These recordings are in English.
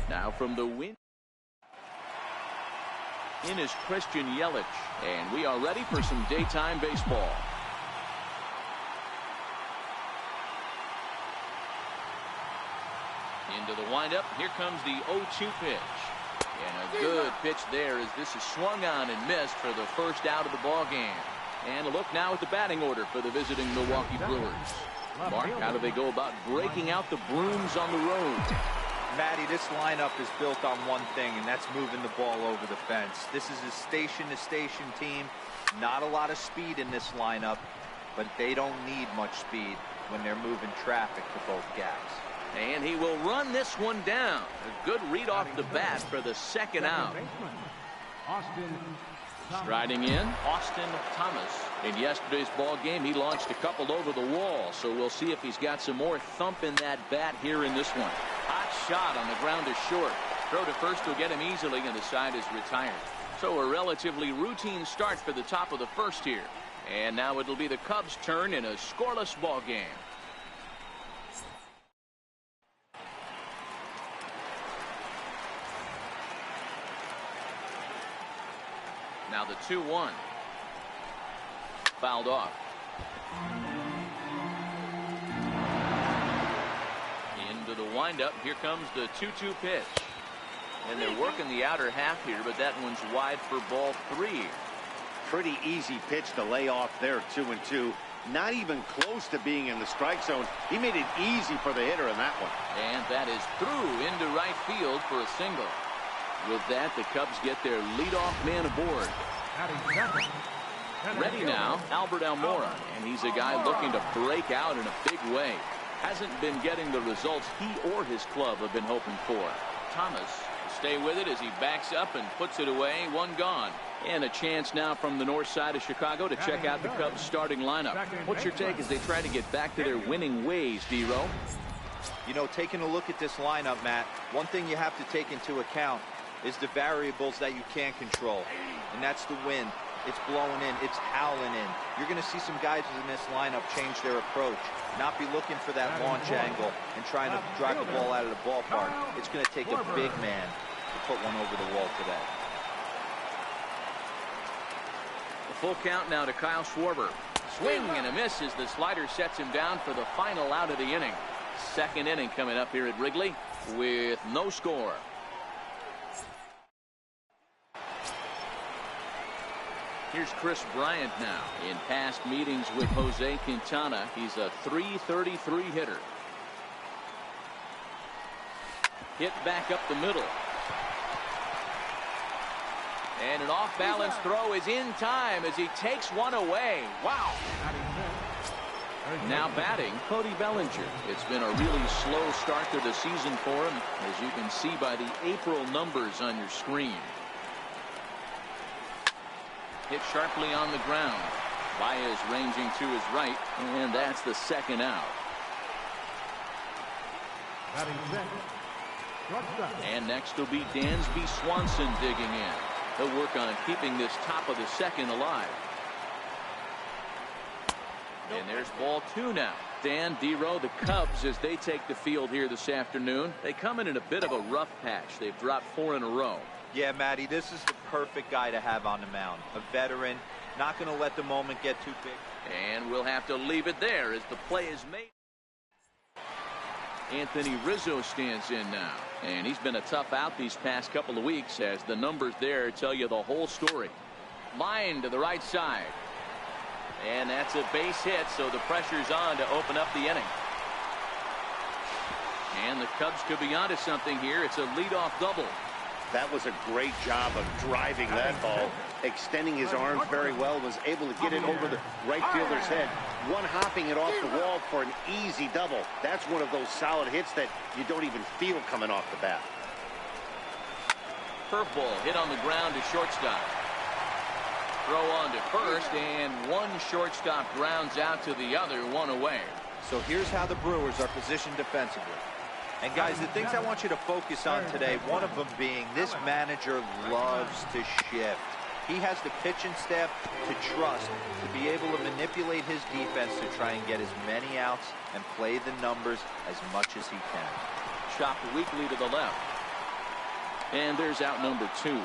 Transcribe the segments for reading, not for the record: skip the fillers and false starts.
Now from the win in is Christian Yelich, and we are ready for some daytime baseball. Into the windup. Here comes the 0-2 pitch. And a good pitch there as this is swung on and missed for the first out of the ball game. And a look now at the batting order for the visiting Milwaukee Brewers. Mark, how do they go about breaking out the brooms on the road? Matty, this lineup is built on one thing, and that's moving the ball over the fence. This is a station-to-station team. Not a lot of speed in this lineup, but they don't need much speed when they're moving traffic to both gaps. And he will run this one down. A good read off the bat for the second out. Striding in, Austin Thomas. In yesterday's ball game, he launched a couple over the wall, so we'll see if he's got some more thump in that bat here in this one. Hot shot on the ground is short. Throw to first will get him easily, and the side is retired. So a relatively routine start for the top of the first here. And now it'll be the Cubs' turn in a scoreless ball game. Now the 2-1. Fouled off. Into the windup. Here comes the 2-2 pitch. And they're working the outer half here, but that one's wide for ball 3. Pretty easy pitch to lay off there, 2-2. Not even close to being in the strike zone. He made it easy for the hitter in that one. And that is through into right field for a single. With that, the Cubs get their leadoff man aboard. Ready now, Albert Almora, and he's a guy looking to break out in a big way. Hasn't been getting the results he or his club have been hoping for. Thomas will stay with it as he backs up and puts it away. One gone. And a chance now from the north side of Chicago to check out the Cubs starting lineup. What's your take as they try to get back to their winning ways, D-Row? You know, taking a look at this lineup, Matt, one thing you have to take into account is the variables that you can't control. And that's the wind. It's blowing in. It's howling in. You're going to see some guys in this lineup change their approach. Not be looking for that launch angle and trying to drive the ball out of the ballpark. It's going to take a big man to put one over the wall today. A full count now to Kyle Schwarber. Swing and a miss as the slider sets him down for the final out of the inning. Second inning coming up here at Wrigley with no score. Here's Chris Bryant now. In past meetings with Jose Quintana, he's a .333 hitter. Hit back up the middle. And an off-balance throw is in time as he takes one away. Wow. Now batting, Cody Bellinger. It's been a really slow start to the season for him, as you can see by the April numbers on your screen. Hit sharply on the ground. Baez ranging to his right, and that's the second out. And next will be Dansby Swanson digging in. He'll work on keeping this top of the second alive. And there's ball 2 now. Dan, D-Row, the Cubs, as they take the field here this afternoon, they come in a bit of a rough patch. They've dropped 4 in a row. Yeah, Matty, this is the perfect guy to have on the mound. A veteran, Not going to let the moment get too big. And we'll have to leave it there as the play is made. Anthony Rizzo stands in now, and he's been a tough out these past couple of weeks as the numbers there tell you the whole story. Line to the right side, and that's a base hit, so the pressure's on to open up the inning. And the Cubs could be onto something here. It's a leadoff double. That was a great job of driving that ball, extending his arms very well, was able to get it over the right fielder's head, one hopping it off the wall for an easy double. That's one of those solid hits that you don't even feel coming off the bat. Curveball hit on the ground to shortstop. Throw on to first, and one shortstop grounds out to the other, one away. So here's how the Brewers are positioned defensively. And guys, the things I want you to focus on today, one of them being this manager loves to shift. He has the pitching staff to trust to be able to manipulate his defense to try and get as many outs and play the numbers as much as he can. Chopped weakly to the left. And there's out number 2.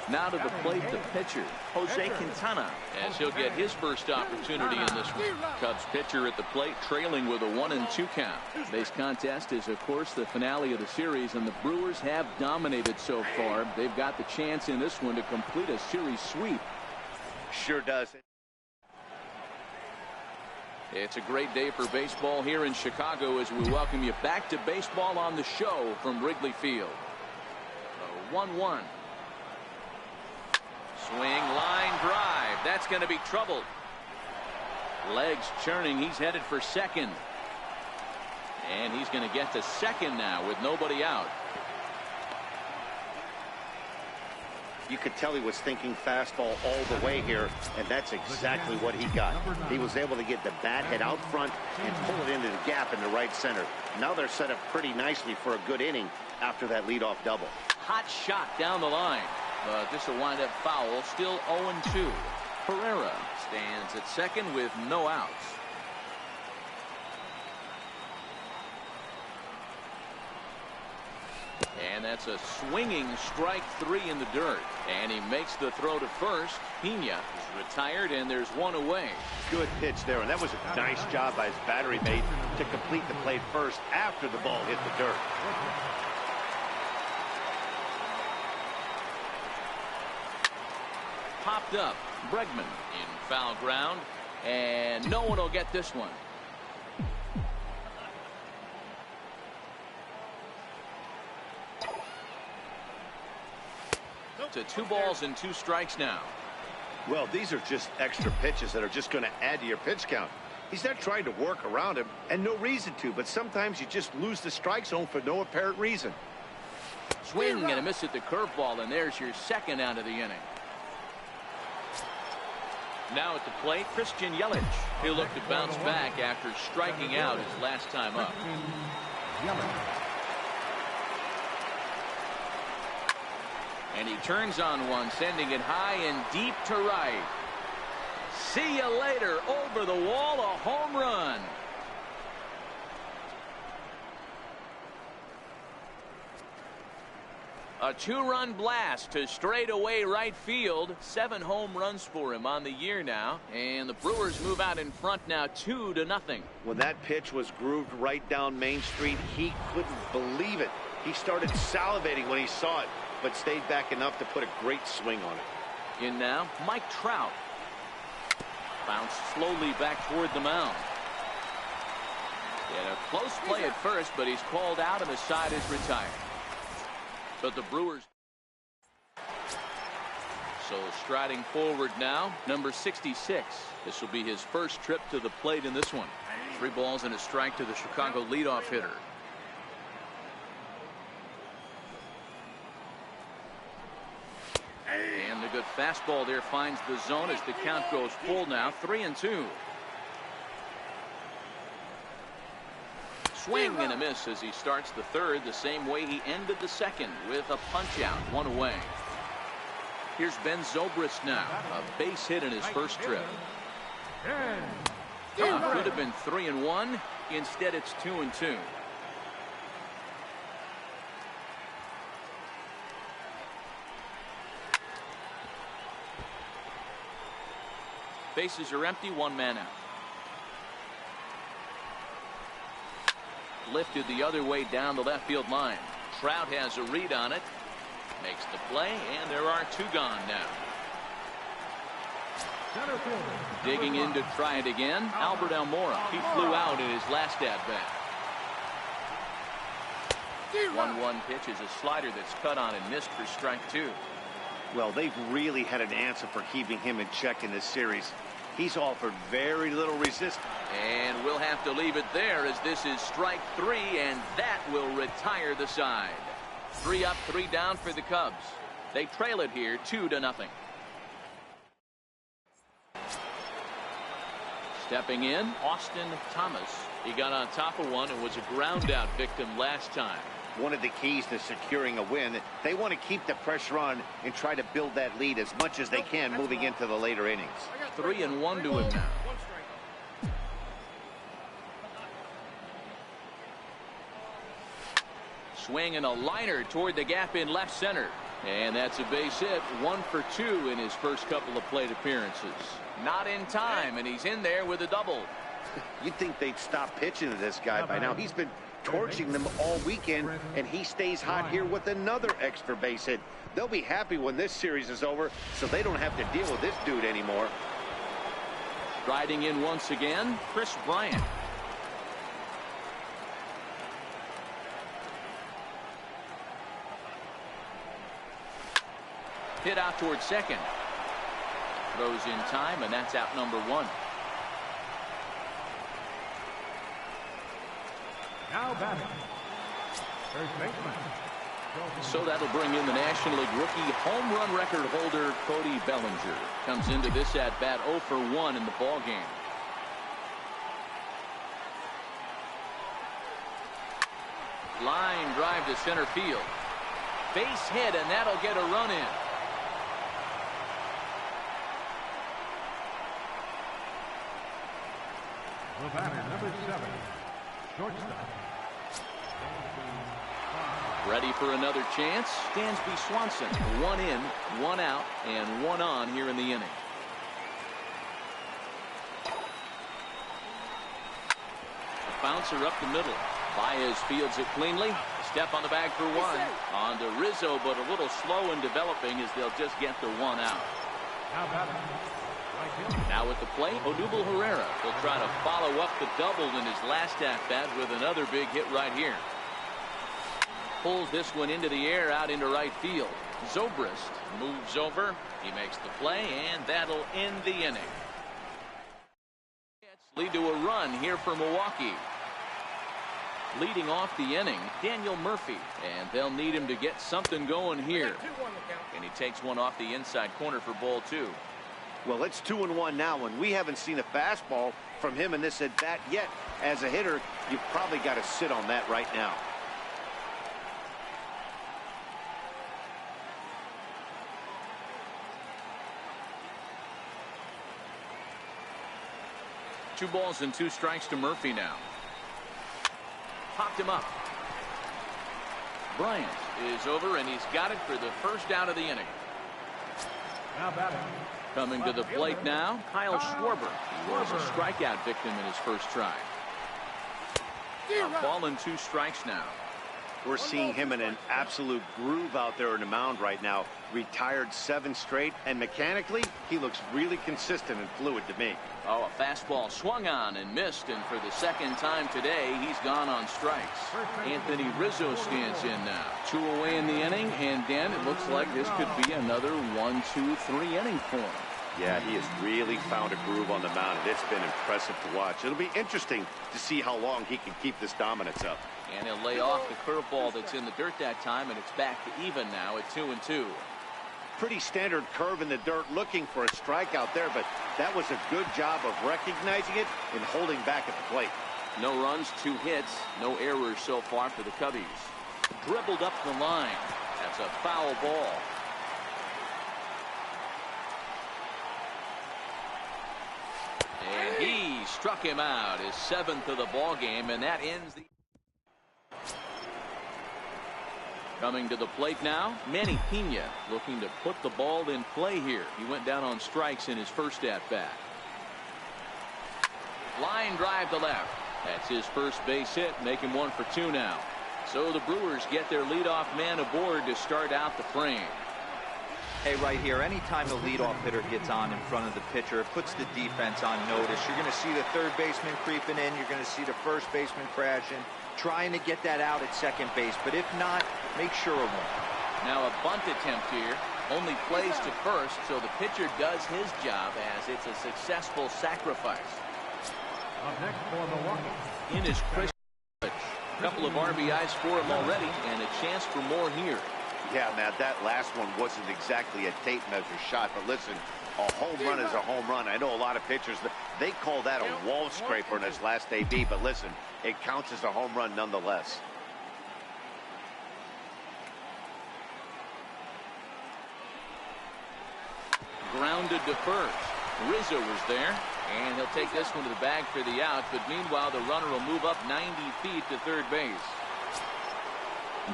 Now to the plate, the pitcher, Jose Quintana, as he'll get his first opportunity in this one. Cubs pitcher at the plate, trailing with a 1-2 count. Today's contest is, of course, the finale of the series, and the Brewers have dominated so far. They've got the chance in this one to complete a series sweep. Sure does. It's a great day for baseball here in Chicago as we welcome you back to baseball on the show from Wrigley Field. 1-1. Swing, line drive. That's going to be trouble. Legs churning. He's headed for second. And he's going to get to second now with nobody out. You could tell he was thinking fastball all the way here, and that's exactly what he got. He was able to get the bat head out front and pull it into the gap in the right center. Now they're set up pretty nicely for a good inning after that leadoff double. Hot shot down the line. But this will wind up foul. Still 0-2. Pereira stands at second with no outs. And that's a swinging strike 3 in the dirt. And he makes the throw to first. Pena is retired, and there's one away. Good pitch there, and that was a nice job by his battery mate to complete the play first after the ball hit the dirt. Popped up. Bregman in foul ground, and no one will get this one. To 2 balls and 2 strikes now. Well, these are just extra pitches that are just going to add to your pitch count. He's not trying to work around him, and no reason to, but sometimes you just lose the strike zone for no apparent reason. Swing and a miss at the curveball, and there's your second out of the inning. Now at the plate, Christian Yelich. He'll look to bounce back after striking out his last time up. And he turns on one, sending it high and deep to right. See you later. Over the wall, a home run. A 2-run blast to straightaway right field. 7 home runs for him on the year now. And the Brewers move out in front now 2-0. When that pitch was grooved right down Main Street, he couldn't believe it. He started salivating when he saw it, but stayed back enough to put a great swing on it. In now, Mike Trout. Bounced slowly back toward the mound. And a close play at first, but he's called out and the side is retired. But the Brewers. So striding forward now, number 66. This will be his first trip to the plate in this one. 3 balls and a strike to the Chicago leadoff hitter. And the good fastball there finds the zone as the count goes full now. 3-2. Swing and a miss as he starts the third the same way he ended the second with a punch out, 1 away. Here's Ben Zobrist now, a base hit in his first trip. Could have been 3-1. Instead it's 2-2. Bases are empty, one man out. Lifted the other way down the left field line. Trout has a read on it. Makes the play, and there are two gone now. Digging in to try it again, Albert Almora. He flew out in his last at-bat. 1-1 pitch is a slider that's cut on and missed for strike two. Well, they've really had an answer for keeping him in check in this series. He's offered very little resistance. And we'll have to leave it there as this is strike three, and that will retire the side. 3 up, 3 down for the Cubs. They trail it here 2-0. Stepping in, Austin Thomas. He got on top of one and was a ground out victim last time. One of the keys to securing a win, they want to keep the pressure on and try to build that lead as much as they can moving into the later innings. 3-1 to him now. Swing and a liner toward the gap in left center. And that's a base hit. 1 for 2 in his first couple of plate appearances. Not in time, and he's in there with a double. You'd think they'd stop pitching to this guy by now. He's been torching them all weekend, and he stays hot here with another extra base hit. They'll be happy when this series is over, so they don't have to deal with this dude anymore. Riding in once again, Chris Bryant. Hit out towards second. Throws in time, and that's out number 1. Now batting, first baseman. So that'll bring in the National League rookie home run record holder Cody Bellinger. Comes into this at bat 0 for 1 in the ball game. Line drive to center field. Base hit, and that'll get a run in. The batter, number 7, shortstop. Ready for another chance. Dansby Swanson. 1 in, 1 out, and 1 on here in the inning. A bouncer up the middle. Baez fields it cleanly. Step on the bag for 1. On to Rizzo, but a little slow in developing as they'll just get the 1 out. Now at the plate, Odubel Herrera will try to follow up the double in his last at-bat with another big hit right here. Pulls this one into the air out into right field. Zobrist moves over. He makes the play, and that'll end the inning. Lead to a run here for Milwaukee. Leading off the inning, Daniel Murphy, and they'll need him to get something going here. And he takes one off the inside corner for ball 2. Well, it's 2-1 now, and we haven't seen a fastball from him in this at-bat yet. As a hitter, you've probably got to sit on that right now. Two balls and 2 strikes to Murphy now. Popped him up. Bryant is over, and he's got it for the first out of the inning. Now batting. Coming to the plate now, Kyle Schwarber. He was a strikeout victim in his first try. A ball and 2 strikes now. We're seeing him in an absolute groove out there in the mound right now. Retired 7 straight, and mechanically, he looks really consistent and fluid to me. Oh, a fastball swung on and missed, and for the second time today, he's gone on strikes. Anthony Rizzo stands in now. 2 away in the inning, and Dan, it looks like this could be another 1, 2, 3 inning for him. Yeah, he has really found a groove on the mound, and it's been impressive to watch. It'll be interesting to see how long he can keep this dominance up. And he'll lay off the curveball that's in the dirt that time, and it's back to even now at 2-2. Pretty standard curve in the dirt, looking for a strikeout there, but that was a good job of recognizing it and holding back at the plate. No runs, 2 hits, no errors so far for the Cubbies. Dribbled up the line. That's a foul ball. And he struck him out, his 7th of the ball game, and that ends the. Coming to the plate now, Manny Pena looking to put the ball in play here. He went down on strikes in his first at-bat. Line drive to left. That's his first base hit, making 1 for 2 now. So the Brewers get their leadoff man aboard to start out the frame. Hey, right here, anytime the leadoff hitter gets on in front of the pitcher, it puts the defense on notice. You're going to see the third baseman creeping in. You're going to see the first baseman crashing, trying to get that out at second base. But if not, make sure of one. Now a bunt attempt here. Only plays to first, so the pitcher does his job as it's a successful sacrifice. Up next for Milwaukee. In is Chris. A couple of RBIs for him already, and a chance for more here. Yeah, Matt, that last one wasn't exactly a tape measure shot, but listen, a home run is a home run. I know a lot of pitchers, they call that a wall scraper in his last AB, but listen, it counts as a home run nonetheless. Grounded to first. Rizzo was there, and he'll take this one to the bag for the out, but meanwhile the runner will move up 90 feet to third base.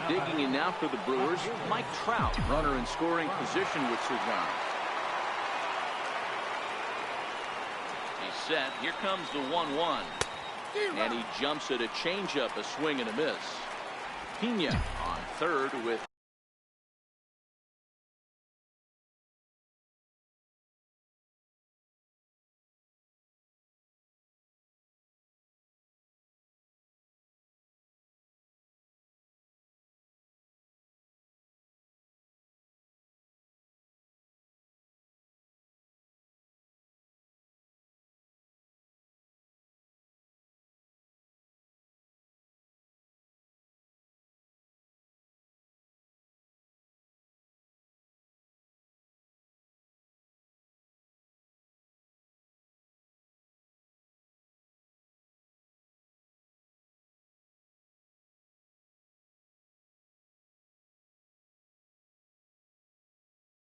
Digging in now for the Brewers, Mike Trout, runner in scoring position with Suzanne. He's set. Here comes the 1-1. And he jumps at a changeup, a swing and a miss. Pena on third with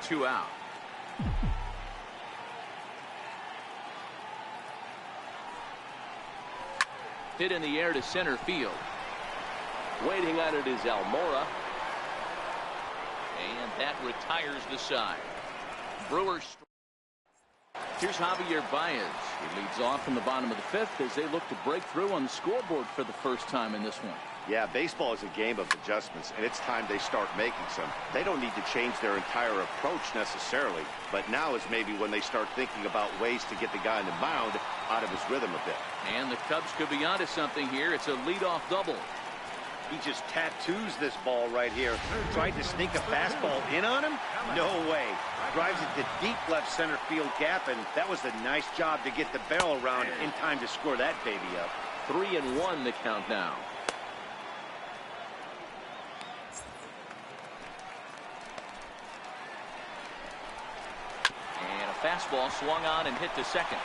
two out. Hit in the air to center field. Waiting on it is Almora. And that retires the side. Brewers. Here's Javier Baez. He leads off in the bottom of the fifth as they look to break through on the scoreboard for the first time in this one. Yeah, baseball is a game of adjustments, and it's time they start making some. They don't need to change their entire approach necessarily, but now is maybe when they start thinking about ways to get the guy on the mound out of his rhythm a bit. And the Cubs could be onto something here. It's a leadoff double. He just tattoos this ball right here. Tried to sneak a fastball in on him? No way. Drives it to deep left center field gap, and that was a nice job to get the barrel around in time to score that baby up. 3-1 the count now. And a fastball swung on and hit to second.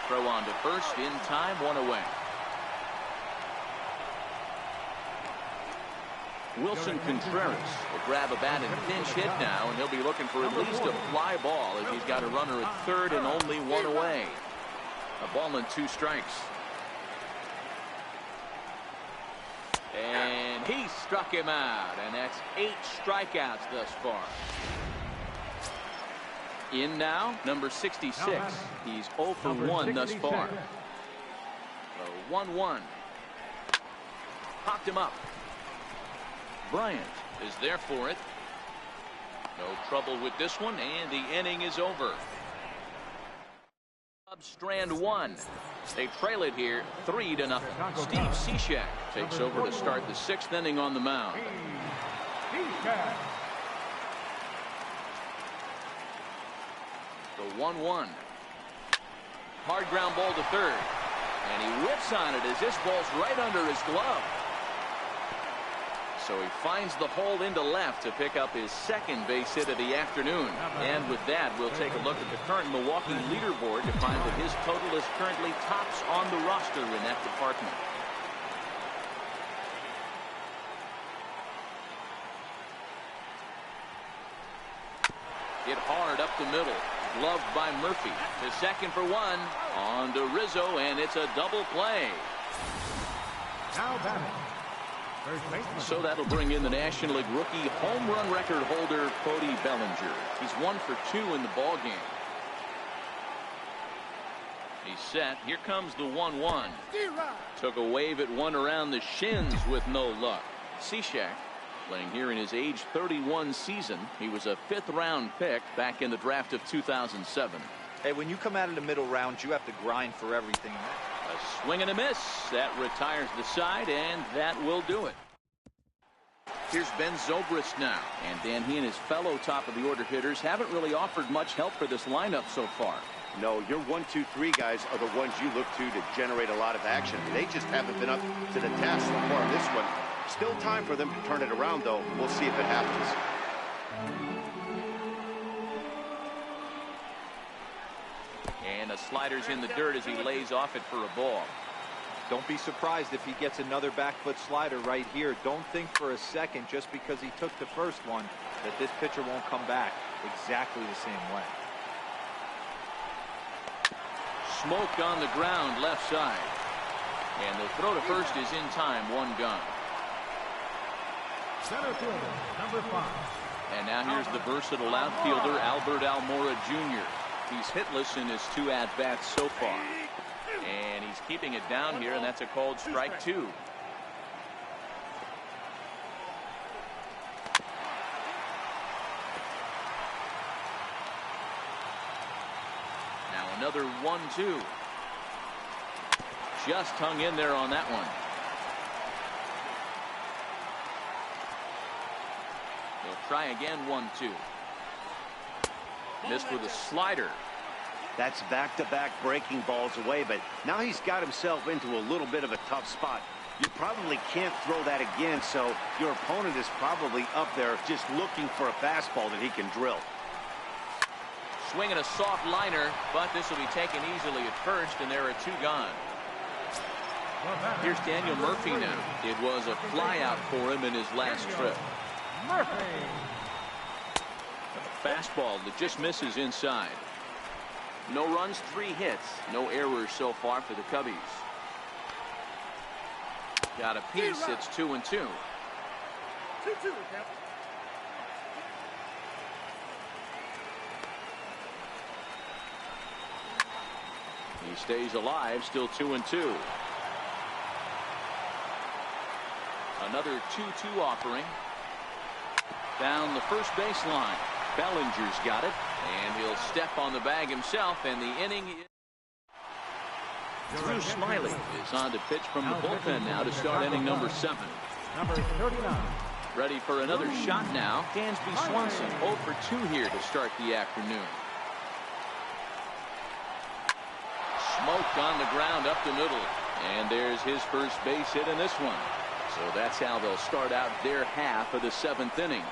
Throw on to first in time, 1 away. Wilson Contreras will grab a bat and pinch hit now, and he'll be looking for at least a fly ball as he's got a runner at third and only 1 away. A ball and 2 strikes. And he struck him out, and that's 8 strikeouts thus far. In now, number 66. He's 0 for 1 thus far. So 1-1. Popped him up. Bryant is there for it. No trouble with this one, and the inning is over. Cubs strand 1. They trail it here 3-0. Steve Cishek takes over to start the 6th inning on the mound. The 1-1. Hard ground ball to third. And he whips on it as this ball's right under his glove. So he finds the hole into left to pick up his 2nd base hit of the afternoon. And with that, we'll take a look at the current Milwaukee leaderboard to find that his total is currently tops on the roster in that department. Hit hard up the middle. Gloved by Murphy. To second for 1. On to Rizzo, and it's a double play. Now batting. So that'll bring in the National League rookie home run record holder Cody Bellinger. He's 1 for 2 in the ball game. He's set. Here comes the 1-1. Took a wave at one around the shins with no luck. Cishek playing here in his age 31 season. He was a 5th round pick back in the draft of 2007. Hey, when you come out of the middle rounds, you have to grind for everything. A swing and a miss. That retires the side, and that will do it. Here's Ben Zobrist now. And Dan, he and his fellow top-of-the-order hitters haven't really offered much help for this lineup so far. No, your 1, 2, 3 guys are the ones you look to generate a lot of action. They just haven't been up to the task so far in this one. Still time for them to turn it around, though. We'll see if it happens. And the slider's in the dirt as he lays off it for a ball. Don't be surprised if he gets another back foot slider right here. Don't think for a second, just because he took the first one, that this pitcher won't come back exactly the same way. Smoke on the ground left side. And the throw to first is in time. One gone. Center fielder, number 5. And now here's the versatile outfielder, Albert Almora Jr. He's hitless in his 2 at-bats so far. And he's keeping it down here, and that's a called strike 2. Now another 1-2. Just hung in there on that one. He'll try again. 1-2. Missed with a slider. That's back-to-back breaking balls away, but now he's got himself into a little bit of a tough spot. You probably can't throw that again, so your opponent is probably up there just looking for a fastball that he can drill. Swinging a soft liner, but this will be taken easily at first, and there are 2 gone. Here's Daniel Murphy now. It was a flyout for him in his last trip. Murphy. A fastball that just misses inside. No runs, 3 hits. No errors so far for the Cubbies. Got a piece. It's 2-2. 2-2. He stays alive, still 2-2. Another 2-2 offering. Down the first baseline. Bellinger's got it, and he'll step on the bag himself, and the inning is... Drew Smiley is on to pitch from the bullpen now to start inning number 7. Number 39. Ready for another shot now. Dansby Swanson 0 for 2 here to start the afternoon. Smoke on the ground up the middle, and there's his first base hit in this one. So that's how they'll start out their half of the 7th inning.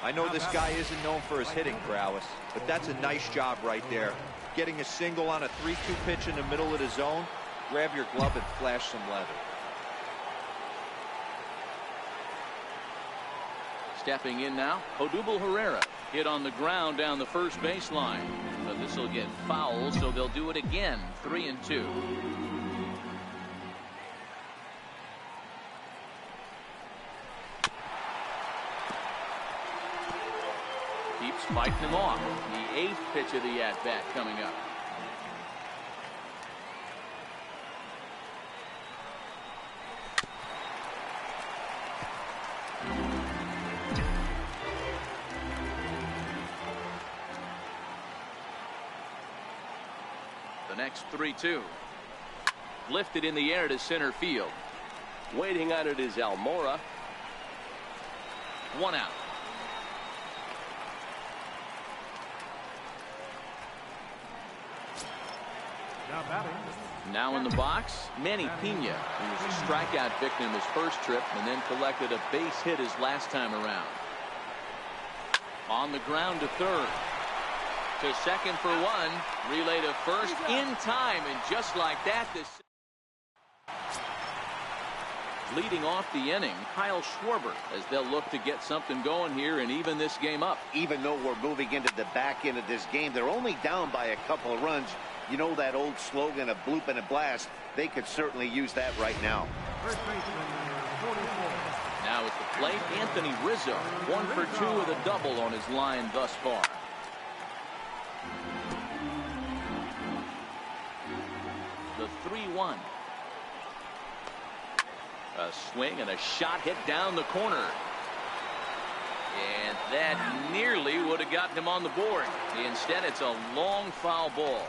I know this guy isn't known for his hitting prowess, but that's a nice job right there. Getting a single on a 3-2 pitch in the middle of the zone. Grab your glove and flash some leather. Stepping in now, Odubel Herrera hit on the ground down the first baseline, but this will get foul, so they'll do it again. 3-2. Keeps fighting him off. The 8th pitch of the at-bat coming up. The next 3-2. Lifted in the air to center field. Waiting on it is Almora. 1 out. Now in the box, Manny Pena, who was a strikeout victim his first trip and then collected a base hit his last time around. On the ground to third. To second for 1. Relay to first in time, and just like that, this leading off the inning, Kyle Schwarber, as they'll look to get something going here and even this game up. Even though we're moving into the back end of this game, they're only down by a couple of runs. You know that old slogan, a bloop and a blast. They could certainly use that right now. First baseman, 44. Now at the plate, Anthony Rizzo, 1 for 2 with a double on his line thus far. the 3-1. A swing and a shot hit down the corner. And that nearly would have gotten him on the board. Instead, it's a long foul ball.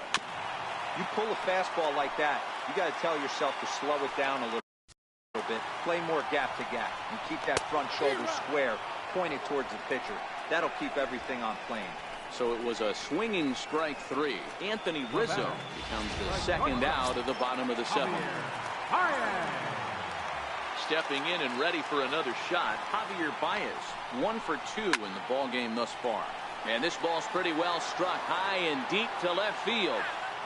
You pull a fastball like that, you got to tell yourself to slow it down a little bit. Play more gap to gap and keep that front shoulder square pointed towards the pitcher. That'll keep everything on plane. So it was a swinging strike 3. Anthony Rizzo becomes the second out of the bottom of the 7th. Stepping in and ready for another shot, Javier Baez, 1 for 2 in the ball game thus far. And this ball's pretty well struck high and deep to left field.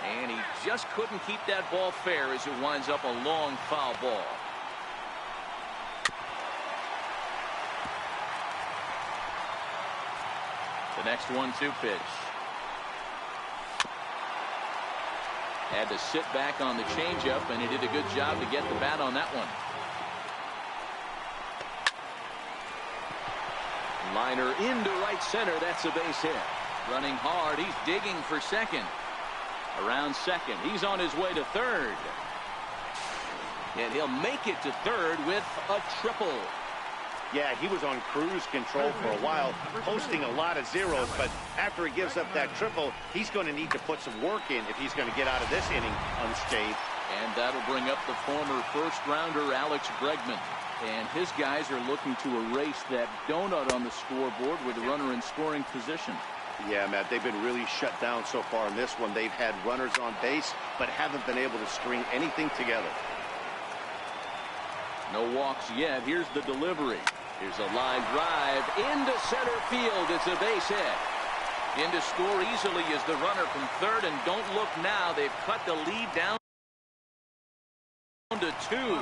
And he just couldn't keep that ball fair as it winds up a long foul ball. The next 1-2 pitch. Had to sit back on the changeup, and he did a good job to get the bat on that one. Liner into right center. That's a base hit. Running hard. He's digging for second. Around second. He's on his way to third. And he'll make it to third with a triple. Yeah, he was on cruise control for a while, posting a lot of zeros, but after he gives up that triple, he's going to need to put some work in if he's going to get out of this inning unscathed. And that'll bring up the former first-rounder Alex Bregman. And his guys are looking to erase that donut on the scoreboard with a runner in scoring position. Yeah, Matt, they've been really shut down so far in this one. They've had runners on base, but haven't been able to string anything together. No walks yet. Here's the delivery. Here's a line drive into center field. It's a base hit. In to score easily is the runner from third, and don't look now. They've cut the lead down to 2.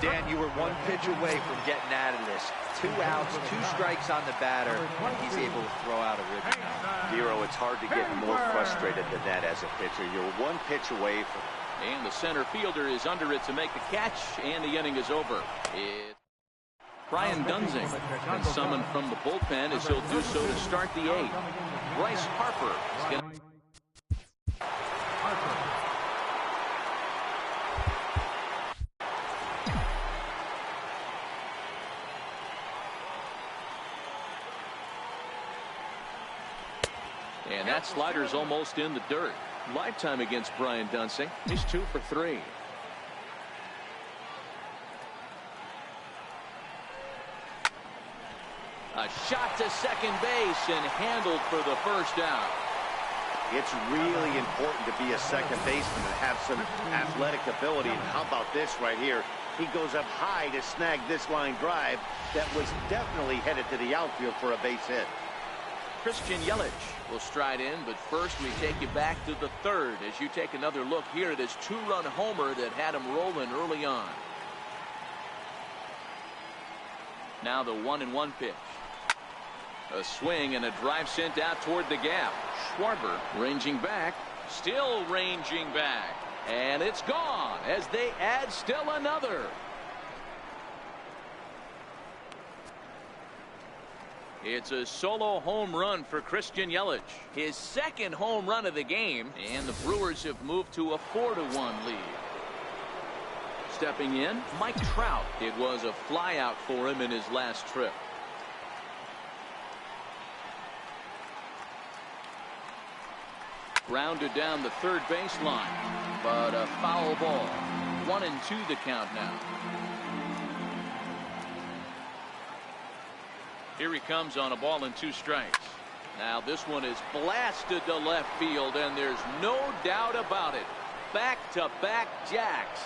Dan, you were 1 pitch away from getting out of this. 2 outs, 2 strikes on the batter, and he's able to throw out a ribby now. Hero, it's hard to get more frustrated than that as a pitcher. You're 1 pitch away from. And the center fielder is under it to make the catch, and the inning is over. Brian Dunzing been summoned from the bullpen as he'll do so to start the 8th. Bryce Harper is going to. And that slider's almost in the dirt. Lifetime against Brian Dunsing. He's 2 for 3. A shot to second base and handled for the first out. It's really important to be a second baseman and have some athletic ability. And how about this right here? He goes up high to snag this line drive that was definitely headed to the outfield for a base hit. Christian Yelich will stride in, but first we take you back to the 3rd as you take another look here at his 2-run homer that had him rolling early on. Now the 1-1 pitch. A swing and a drive sent out toward the gap. Schwarber ranging back, still ranging back, and it's gone as they add still another. It's a solo home run for Christian Yelich, his 2nd home run of the game, and the Brewers have moved to a 4-1 lead. Stepping in, Mike Trout. It was a flyout for him in his last trip. Grounded down the third baseline, but a foul ball. 1-2 the count now. Here he comes on a ball and 2 strikes. Now this one is blasted to left field, and there's no doubt about it. Back-to-back jacks.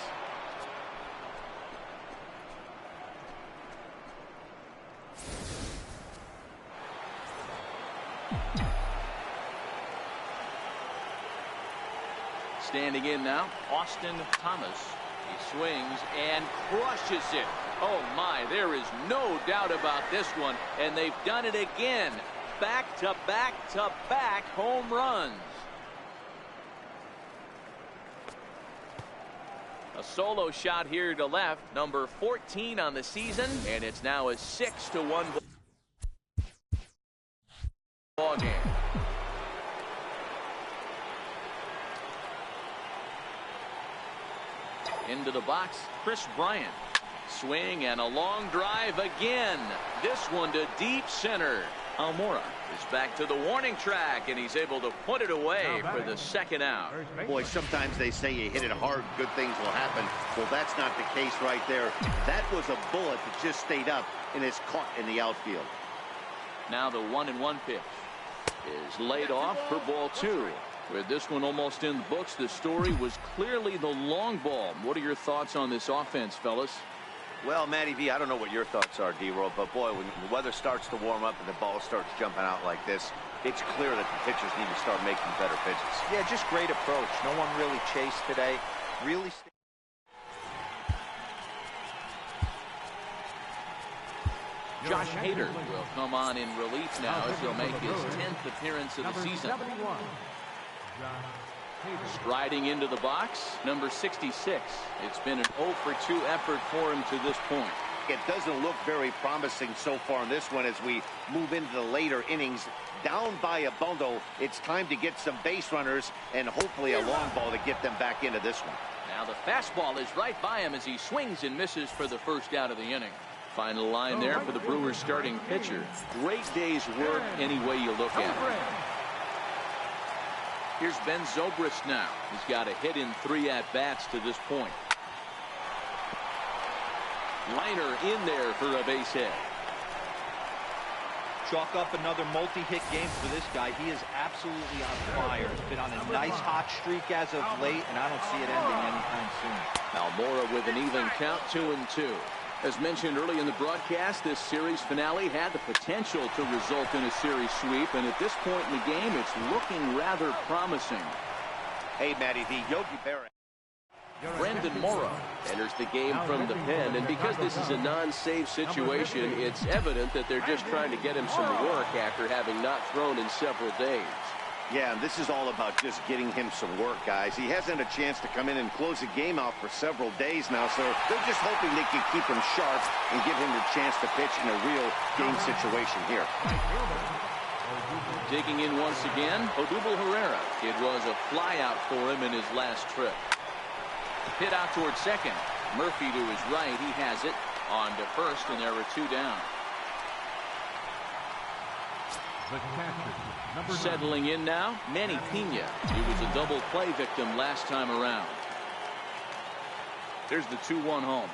Standing in now, Austin Thomas. He swings and crushes it. Oh my, there is no doubt about this one, and they've done it again. Back-to-back-to-back home runs. A solo shot here to left, number 14 on the season, and it's now a 6-1 ball game. Into the box, Chris Bryant. Swing and a long drive again. This one to deep center. Almora is back to the warning track, and he's able to put it away for the second out. Boy, sometimes they say you hit it hard, good things will happen. Well, that's not the case right there. That was a bullet that just stayed up and is caught in the outfield. Now the 1-1 pitch is laid off for ball 2. With this one almost in the books, the story was clearly the long ball. What are your thoughts on this offense, fellas? Well, Matty V, I don't know what your thoughts are, D-Roll, but boy, when the weather starts to warm up and the ball starts jumping out like this, it's clear that the pitchers need to start making better pitches. Yeah, just great approach. No one really chased today. Really. Josh Hader will come on in relief now as he'll make his 10th appearance of the season. Striding into the box, number 66. It's been an 0 for 2 effort for him to this point. It doesn't look very promising so far in this one as we move into the later innings. Down by a bundle, it's time to get some base runners and hopefully a long ball to get them back into this one. Now the fastball is right by him as he swings and misses for the first out of the inning. Final line there for the Brewers starting pitcher. Great day's work any way you look at it. Here's Ben Zobrist now. He's got a hit in 3 at-bats to this point. Liner in there for a base hit. Chalk up another multi-hit game for this guy. He is absolutely on fire. He's been on a nice hot streak as of late, and I don't see it ending anytime soon. Almora with an even count, 2-2. As mentioned early in the broadcast, this series finale had the potential to result in a series sweep, and at this point in the game, it's looking rather promising. Hey, Matty V, Yogi Berra. Brandon Morrow enters the game from the pen, and because this is a non-save situation, it's evident that they're just trying to get him some work after having not thrown in several days. Yeah, and this is all about just getting him some work, guys. He hasn't had a chance to come in and close the game out for several days now, so they're just hoping they can keep him sharp and give him the chance to pitch in a real game situation here. Digging in once again, Odubel Herrera. It was a flyout for him in his last trip. Hit out towards second. Murphy to his right. He has it on to first, and there were 2 down. Settling in now, Manny Pena. He was a double play victim last time around. There's the 2-1 home.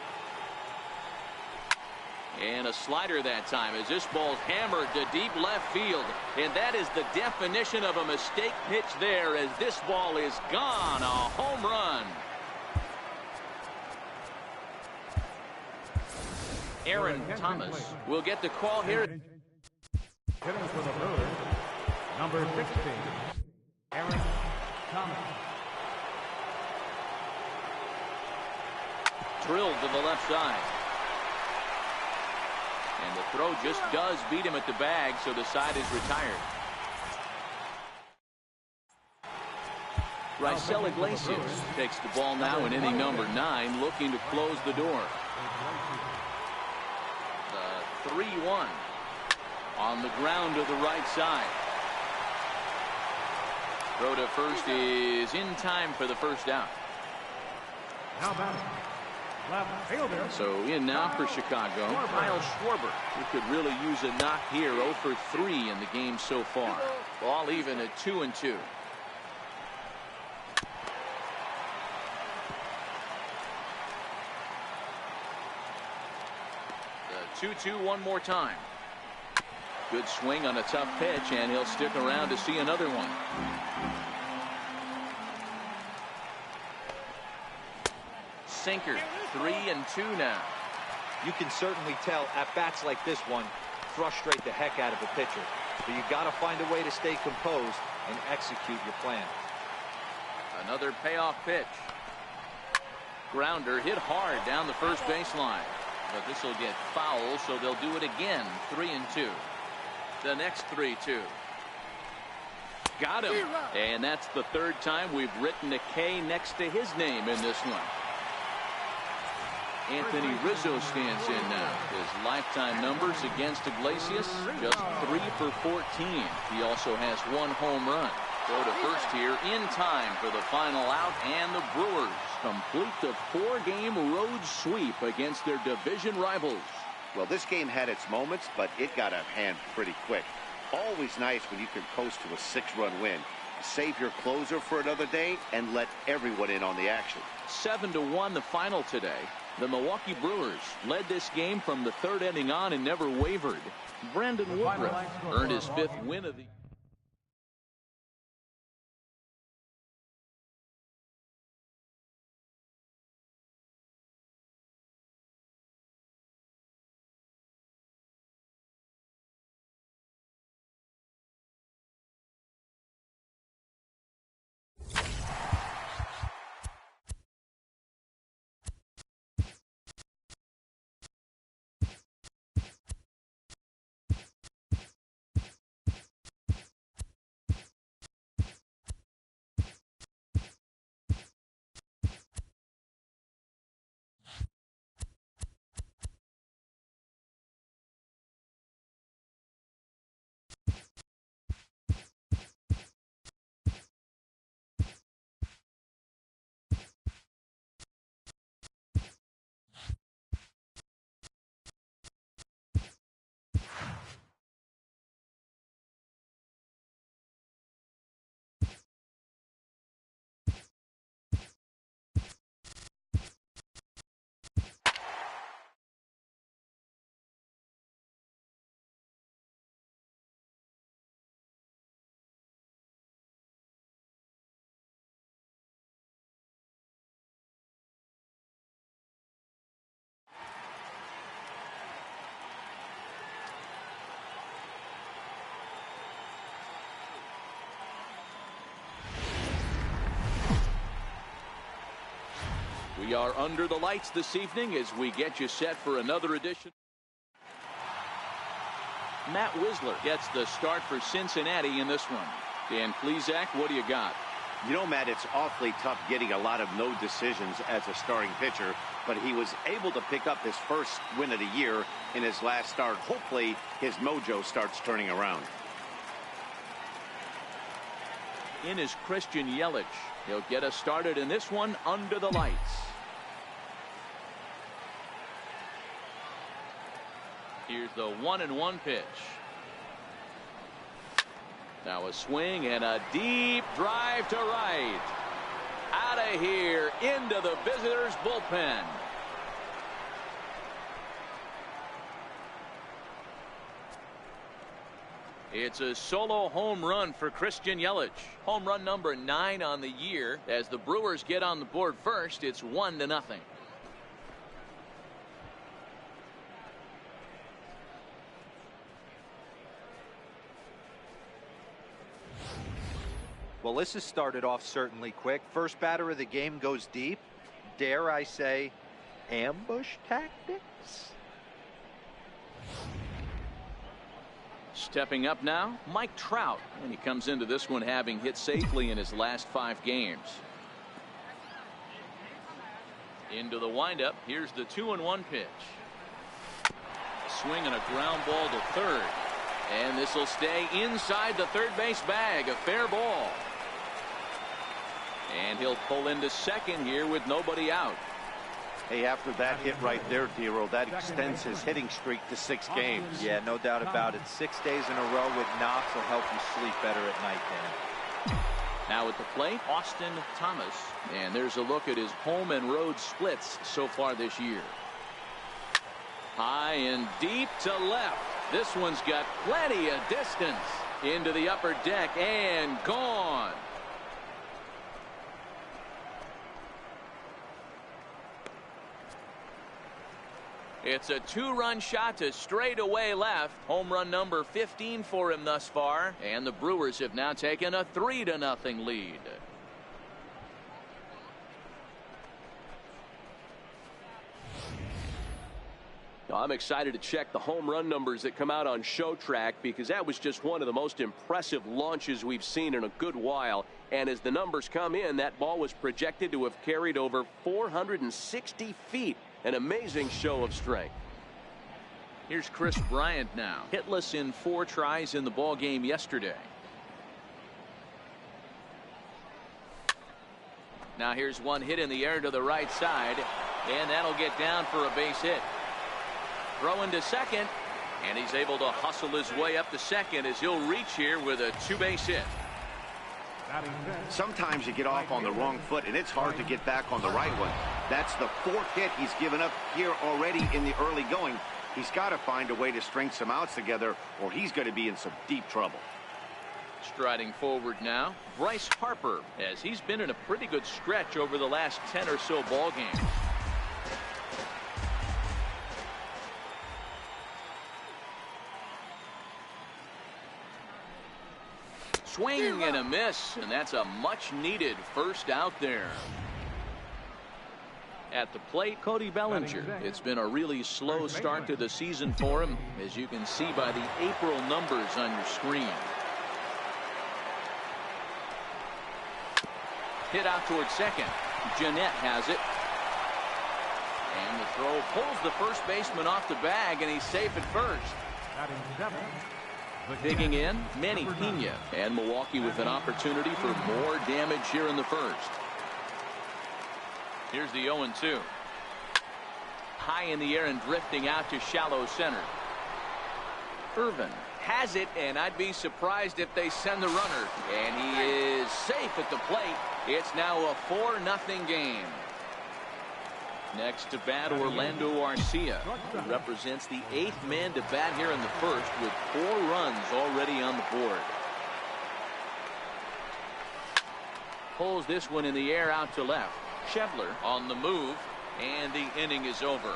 And a slider that time as this ball's hammered to deep left field. And that is the definition of a mistake pitch there as this ball is gone. A home run. Aaron Thomas will get the call here. Hitting for the Brewers, number 16, Aaron Thomas. Drilled to the left side. And the throw just does beat him at the bag, so the side is retired. Raisel Iglesias takes the ball now in inning number 9, looking to close the door. The 3-1. On the ground to the right side. Throw to first is in time for the first out. Now batting, left fielder. So in now for Chicago, Kyle Schwarber. He could really use a knock here. 0 for 3 in the game so far. Ball even at 2-2. The 2-2 one more time. Good swing on a tough pitch, and he'll stick around to see another one. Sinker, 3-2 now. You can certainly tell at bats like this one frustrate the heck out of the pitcher. But you got to find a way to stay composed and execute your plan. Another payoff pitch. Grounder hit hard down the first baseline. But this will get foul, so they'll do it again. 3-2. The next 3-2. Got him. And that's the 3rd time we've written a K next to his name in this one. Anthony Rizzo stands in now. His lifetime numbers against Iglesias, just 3 for 14. He also has 1 home run. Go to first here in time for the final out, and the Brewers complete the 4-game road sweep against their division rivals. Well, this game had its moments, but it got out of hand pretty quick. Always nice when you can coast to a 6-run win. Save your closer for another day and let everyone in on the action. 7-1 the final today. The Milwaukee Brewers led this game from the 3rd inning on and never wavered. Brandon Woodruff earned his 5th win of the We are under the lights this evening as we get you set for another edition. Matt Wisler gets the start for Cincinnati in this one. Dan Plesac, what do you got? You know, Matt, it's awfully tough getting a lot of no decisions as a starting pitcher, but he was able to pick up his first win of the year in his last start. Hopefully his mojo starts turning around. In is Christian Yelich. He'll get us started in this one under the lights. Here's the 1-1 pitch. Now a swing and a deep drive to right. Out of here into the visitors' bullpen. It's a solo home run for Christian Yelich. Home run number 9 on the year. As the Brewers get on the board first, it's 1-0. Well, this has started off certainly quick. First batter of the game goes deep. Dare I say, ambush tactics? Stepping up now, Mike Trout. And he comes into this one having hit safely in his last 5 games. Into the windup. Here's the 2-1 pitch. A swing and a ground ball to third. And this will stay inside the third base bag. A fair ball. And he'll pull into second here with nobody out. Hey, after that hit right there, Dero, that extends his hitting streak to 6 games. Yeah, no doubt about it. 6 days in a row with knocks will help you sleep better at night, Dan. Now at the plate, Austin Thomas. And there's a look at his home and road splits so far this year. High and deep to left. This one's got plenty of distance. Into the upper deck and gone. It's a 2-run shot to straightaway left. Home run number 15 for him thus far. And the Brewers have now taken a 3-0 lead. I'm excited to check the home run numbers that come out on ShowTrack, because that was just one of the most impressive launches we've seen in a good while. And as the numbers come in, that ball was projected to have carried over 460 feet. An amazing show of strength. Here's Chris Bryant now. Hitless in 4 tries in the ball game yesterday. Now here's one hit in the air to the right side, and that'll get down for a base hit. Throwing to second, and he's able to hustle his way up to second as he'll reach here with a two-base hit. Sometimes you get off on the wrong foot, and it's hard to get back on the right one. That's the fourth hit he's given up here already in the early going. He's got to find a way to string some outs together, or he's going to be in some deep trouble. Striding forward now, Bryce Harper, as he's been in a pretty good stretch over the last 10 or so ball games. Swing and a miss, and that's a much-needed first out there. At the plate, Cody Bellinger. It's been a really slow start to the season for him, as you can see by the April numbers on your screen. Hit out towards second. Jeanette has it. And the throw pulls the first baseman off the bag, and he's safe at first. Digging in, Manny Pena, and Milwaukee with an opportunity for more damage here in the first. Here's the 0-2. High in the air and drifting out to shallow center. Irvin has it, and I'd be surprised if they send the runner. And he is safe at the plate. It's now a 4-0 game. Next to bat, Orlando Arcia, who represents the 8th man to bat here in the first with 4 runs already on the board. Pulls this one in the air out to left. Schebler on the move, and the inning is over.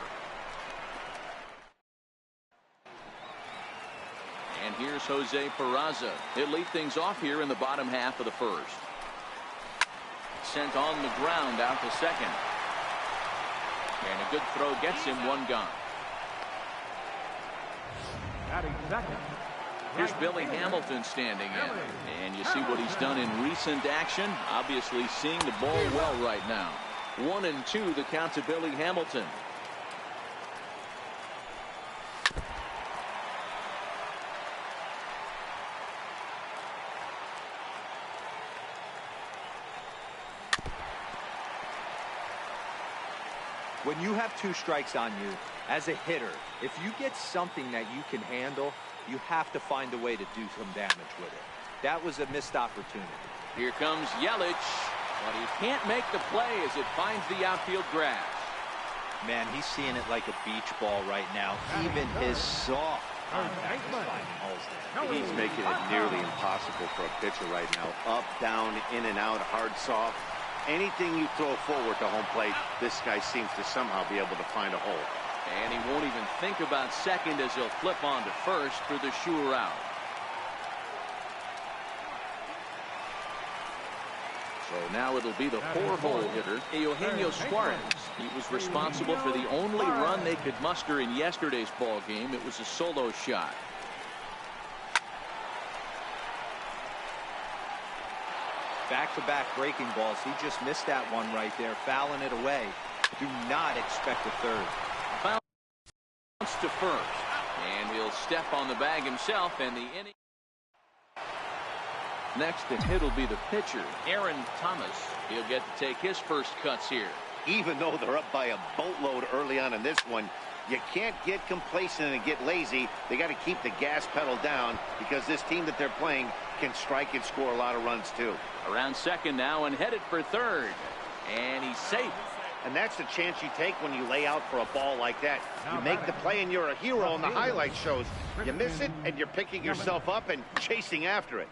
And here's Jose Peraza. He'll lead things off here in the bottom half of the first. Sent on the ground out to second. And a good throw gets him one gone. Here's Billy Hamilton standing in. And you see what he's done in recent action. Obviously seeing the ball well right now. 1-2 the count to Billy Hamilton. When you have 2 strikes on you, as a hitter, if you get something that you can handle, you have to find a way to do some damage with it. That was a missed opportunity. Here comes Yelich, but he can't make the play as it finds the outfield grass. Man, he's seeing it like a beach ball right now. Even his soft contact is finding holes there. He's making it nearly impossible for a pitcher right now. Up, down, in and out, hard, soft. Anything you throw forward to home plate, this guy seems to somehow be able to find a hole. And he won't even think about second as he'll flip on to first for the sure out. So now it'll be the 4-hole hitter, Eugenio Suarez. He was responsible for the only run they could muster in yesterday's ball game. It was a solo shot. Back-to-back breaking balls. He just missed that one right there, fouling it away. Do not expect a third. Bounce to first, and he'll step on the bag himself, and the inning. Next to hit will be the pitcher, Aaron Thomas. He'll get to take his first cuts here. Even though they're up by a boatload early on in this one, you can't get complacent and get lazy. They got to keep the gas pedal down because this team that they're playing can strike and score a lot of runs too. Around second now and headed for third. And he's safe. And that's the chance you take when you lay out for a ball like that. You make the play and you're a hero on the highlight shows. You miss it and you're picking yourself up and chasing after it.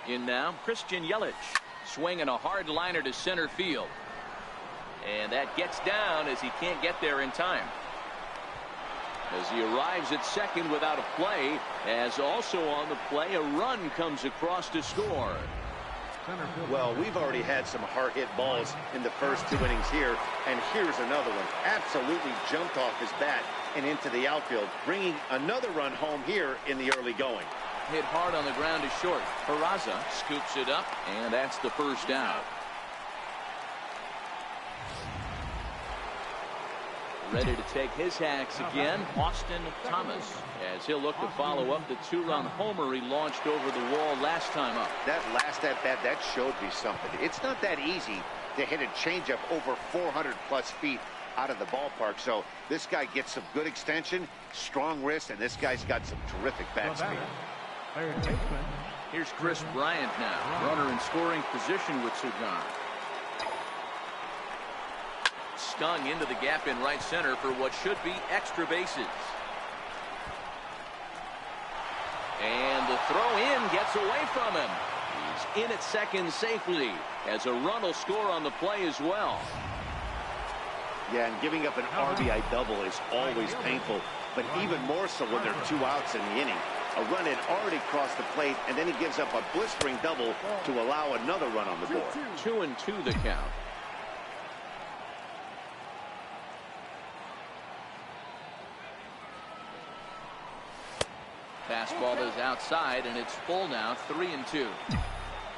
In now, Christian Yelich. Swinging a hard liner to center field. And that gets down as he can't get there in time. As he arrives at second without a play, as also on the play, a run comes across to score. Well, we've already had some hard-hit balls in the first 2 innings here, and here's another one. Absolutely jumped off his bat and into the outfield, bringing another run home here in the early going. Hit hard on the ground to short. Peraza scoops it up, and that's the first out. Ready to take his hacks again, Austin Thomas, as he'll look to follow up the 2-run homer he launched over the wall last time up. That last at-bat, that showed me something. It's not that easy to hit a changeup over 400-plus feet out of the ballpark. So this guy gets some good extension, strong wrist, and this guy's got some terrific bat speed. Here's Chris Bryant now, runner in scoring position with Sugan. Stung into the gap in right center for what should be extra bases. And the throw in gets away from him. He's in at second safely as a run will score on the play as well. Yeah, and giving up an RBI double is always painful, but even more so when there are 2 outs in the inning. A run had already crossed the plate, and then he gives up a blistering double to allow another run on the board. 2-2 the count. Fastball is outside, and it's full now, 3-2.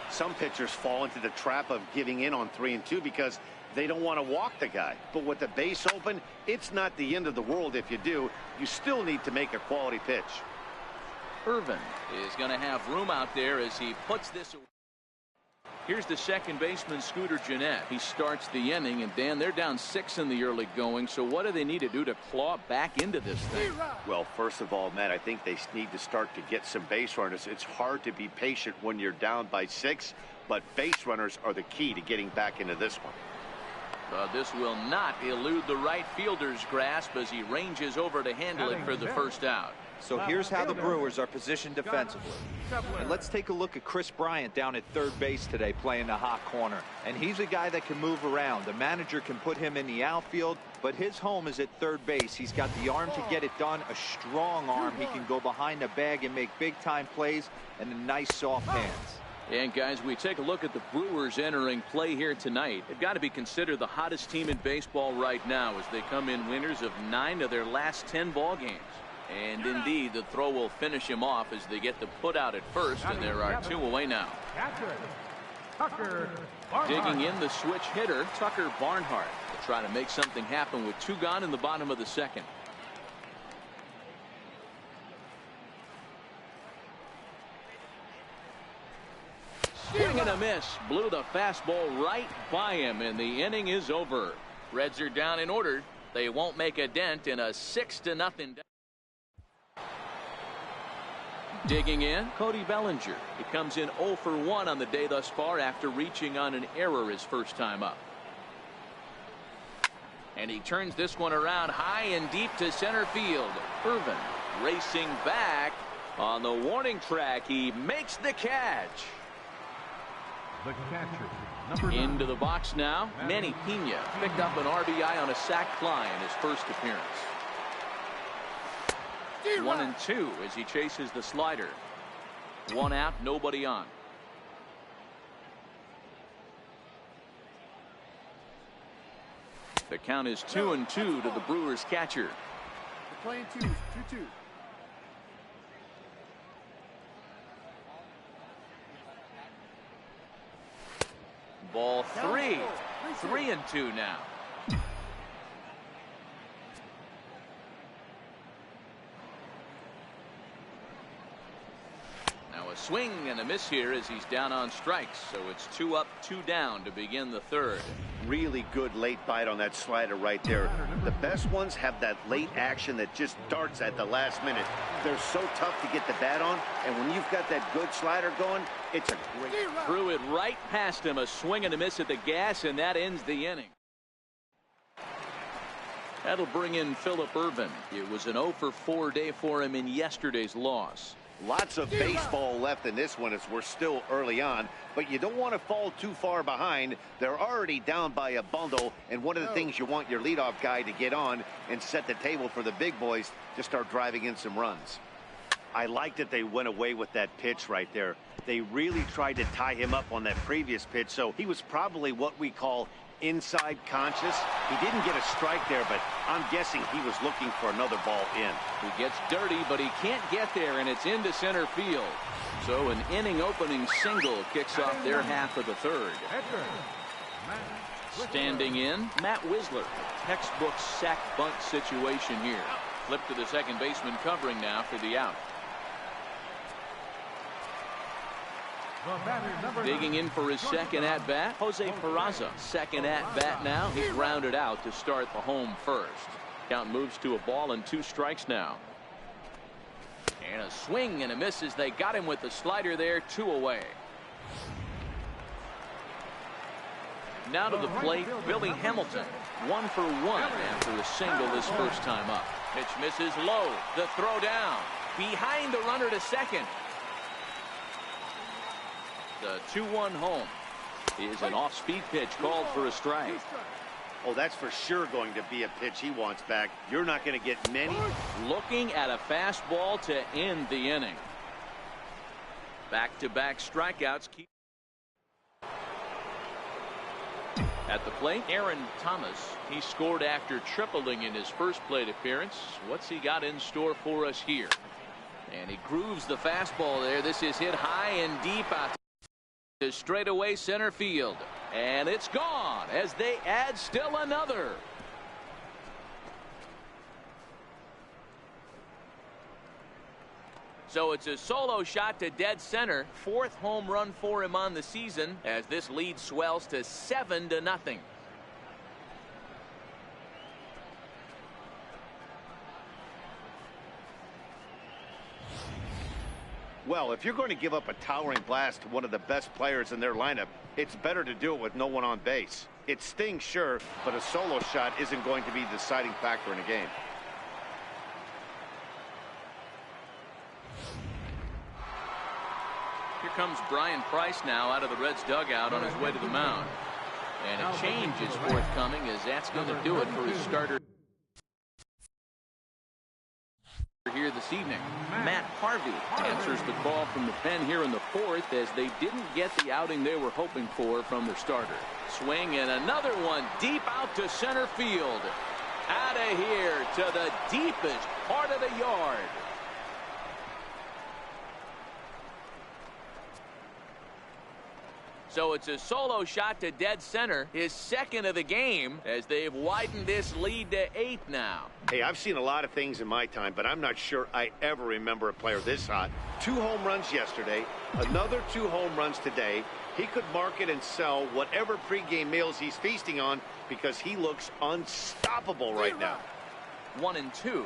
Some pitchers fall into the trap of giving in on 3-2 because they don't want to walk the guy. But with the base open, it's not the end of the world if you do. You still need to make a quality pitch. Irvin is going to have room out there as he puts this away. Here's the second baseman, Scooter Gennett. He starts the inning, and Dan, they're down 6 in the early going. So what do they need to do to claw back into this thing? Well, first of all, Matt, I think they need to start to get some base runners. It's hard to be patient when you're down by 6, but base runners are the key to getting back into this one. This will not elude the right fielder's grasp as he ranges over to handle it for the first out. So here's how the Brewers are positioned defensively. And let's take a look at Chris Bryant down at third base today playing the hot corner. And he's a guy that can move around. The manager can put him in the outfield, but his home is at third base. He's got the arm to get it done, a strong arm. He can go behind the bag and make big-time plays, and a nice soft hands. And guys, we take a look at the Brewers entering play here tonight. They've got to be considered the hottest team in baseball right now as they come in winners of 9 of their last 10 ball games. And indeed, the throw will finish him off as they get the put out at first, and there are 2 away now. Digging in, the switch hitter, Tucker Barnhart, to try to make something happen with 2 gone in the bottom of the second. Swing and a miss, blew the fastball right by him, and the inning is over. Reds are down in order. They won't make a dent in a 6-0. Digging in, Cody Bellinger. He comes in 0 for 1 on the day thus far after reaching on an error his first time up. And he turns this one around high and deep to center field. Irvin racing back on the warning track. He makes the catch. The catcher, number 9. Into the box now, Manny Pena picked up an RBI on a sac fly in his first appearance. 1-2 as he chases the slider. 1 out, nobody on. The count is 2-2 to the Brewers catcher. We're playing 2-2. Ball 3. 3-2 now. Now a swing and a miss here as he's down on strikes. So it's 2 up, 2 down to begin the third. Really good late bite on that slider right there. The best ones have that late action that just darts at the last minute. They're so tough to get the bat on, and when you've got that good slider going, it's a great. Threw it right past him, a swing and a miss at the gas, and that ends the inning. That'll bring in Phillip Irvin. It was an 0 for 4 day for him in yesterday's loss. Lots of baseball left in this one as we're still early on, but you don't want to fall too far behind. They're already down by a bundle, and one of the things you want your leadoff guy to get on and set the table for the big boys to start driving in some runs. I like that they went away with that pitch right there. They really tried to tie him up on that previous pitch, so he was probably what we call inside conscious. He didn't get a strike there, but I'm guessing he was looking for another ball in. He gets dirty, but he can't get there, and it's into center field. So an inning opening single kicks off their half of the third. Standing in, Matt Wisler. Textbook sack bunt situation here. Flip to the second baseman covering now for the out. Digging in for his second at bat, Jose Peraza. Second at bat now. He's grounded out to start the home first. Count moves to a ball and 2 strikes now. And a swing and a miss as they got him with the slider there. 2 away. Now to the plate, Billy Hamilton. 1 for 1 after a single this first time up. Pitch misses low. The throw down. Behind the runner to second. The 2-1 home is an off-speed pitch called for a strike. Oh, that's for sure going to be a pitch he wants back. You're not going to get many. Looking at a fastball to end the inning. Back-to-back strikeouts. At the plate, Aaron Thomas. He scored after tripling in his first plate appearance. What's he got in store for us here? And he grooves the fastball there. This is hit high and deep out to straightaway center field. And it's gone as they add still another. So it's a solo shot to dead center. 4th home run for him on the season as this lead swells to 7-0. Well, if you're going to give up a towering blast to one of the best players in their lineup, it's better to do it with no one on base. It stings, sure, but a solo shot isn't going to be the deciding factor in a game. Here comes Brian Price now out of the Reds dugout on his way to the mound. And a change is forthcoming as that's going to do it for his starter here this evening. Matt Harvey answers the call from the pen here in the 4th as they didn't get the outing they were hoping for from their starter. Swing and another one deep out to center field. Out of here to the deepest part of the yard. So it's a solo shot to dead center, his 2nd of the game, as they've widened this lead to 8 now. Hey, I've seen a lot of things in my time, but I'm not sure I ever remember a player this hot. 2 home runs yesterday, another 2 home runs today. He could market and sell whatever pregame meals he's feasting on because he looks unstoppable right now. 1 and 2.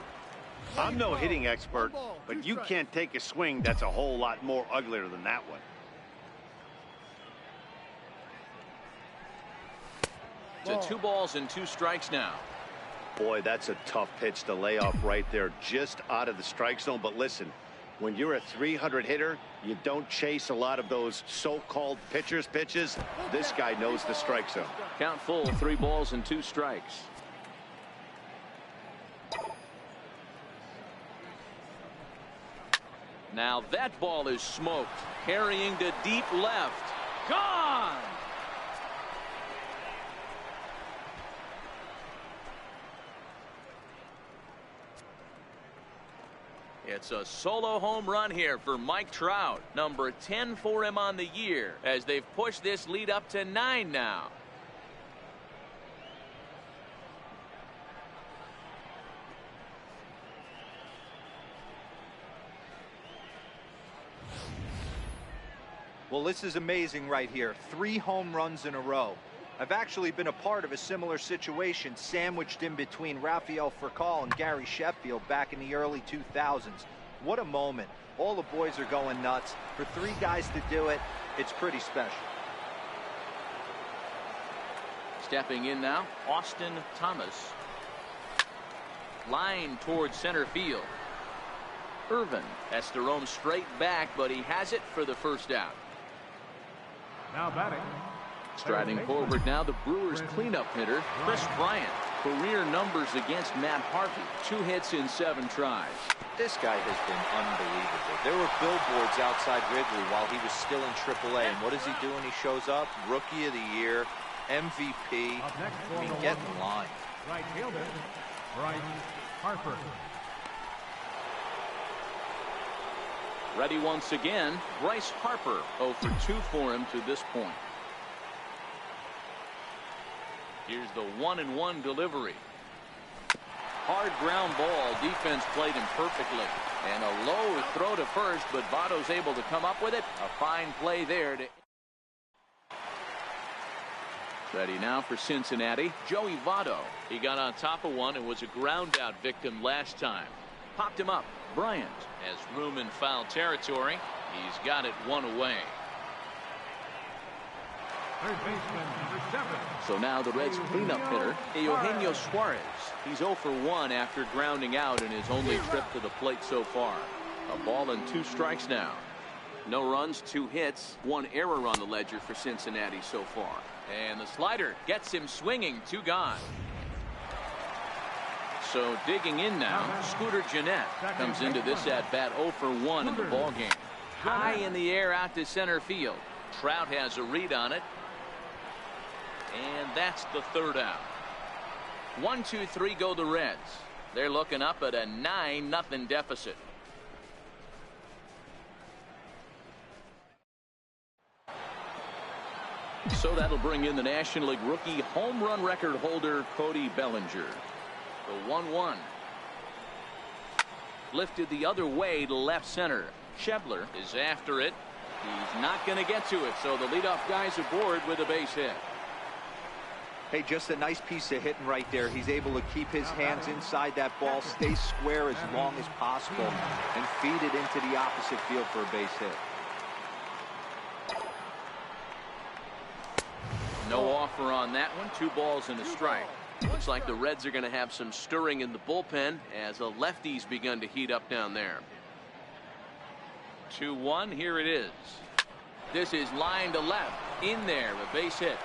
I'm no hitting expert, but you can't take a swing that's a whole lot more uglier than that one. To 2 balls and 2 strikes now. Boy, that's a tough pitch to lay off right there, just out of the strike zone. But listen, when you're a 300 hitter, you don't chase a lot of those so-called pitchers' pitches. This guy knows the strike zone. Count full, 3 balls and 2 strikes. Now that ball is smoked, carrying to deep left. Gone! It's a solo home run here for Mike Trout, number 10 for him on the year, as they've pushed this lead up to 9 now. Well, this is amazing right here. 3 home runs in a row. I've actually been a part of a similar situation sandwiched in between Rafael Furcal and Gary Sheffield back in the early 2000s. What a moment. All the boys are going nuts. For 3 guys to do it, it's pretty special. Stepping in now, Austin Thomas. Line towards center field. Irvin has to roam straight back, but he has it for the first out. Now batting. Striding forward now, the Brewers cleanup hitter, Chris Bryant. Career numbers against Matt Harvey. 2 hits in 7 tries. This guy has been unbelievable. There were billboards outside Wrigley while he was still in AAA. And what does he do when he shows up? Rookie of the Year, MVP. I mean, get in line. Right fielder, Bryce Harper. Ready once again, Bryce Harper. 0 for 2 for him to this point. Here's the 1-1 delivery. Hard ground ball. Defense played him perfectly. And a low throw to first, but Votto's able to come up with it. A fine play there. Ready now for Cincinnati, Joey Votto. He got on top of one and was a ground out victim last time. Popped him up. Bryant has room in foul territory. He's got it one away. Third baseman, number 7. So now the Reds cleanup hitter, Eugenio Suarez. He's 0 for 1 after grounding out in his only trip to the plate so far. A ball and 2 strikes now. No runs, 2 hits, 1 error on the ledger for Cincinnati so far. And the slider gets him swinging. 2 gone. So digging in now, Scooter Gennett comes into this at bat 0 for 1 in the ballgame. High in the air out to center field. Trout has a read on it. And that's the 3rd out. 1, 2, 3 go the Reds. They're looking up at a 9-0 deficit. So that'll bring in the National League rookie home run record holder Cody Bellinger. The 1-1. Lifted the other way to left center. Schebler is after it. He's not going to get to it, so the leadoff guy's aboard with a base hit. Hey, just a nice piece of hitting right there. He's able to keep his hands inside that ball, stay square as long as possible, and feed it into the opposite field for a base hit. No offer on that one. 2 balls and a strike. Looks like the Reds are going to have some stirring in the bullpen as the lefties begun to heat up down there. 2-1. Here it is. This is line to left. In there, a base hit.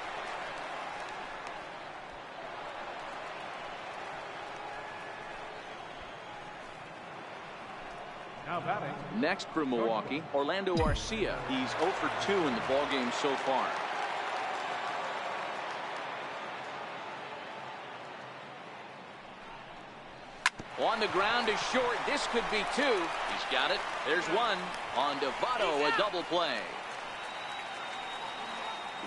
Now batting. Next for Milwaukee, Orlando Arcia. He's 0 for 2 in the ballgame so far. On the ground is short. This could be 2. He's got it. There's 1. On to Votto, a double play.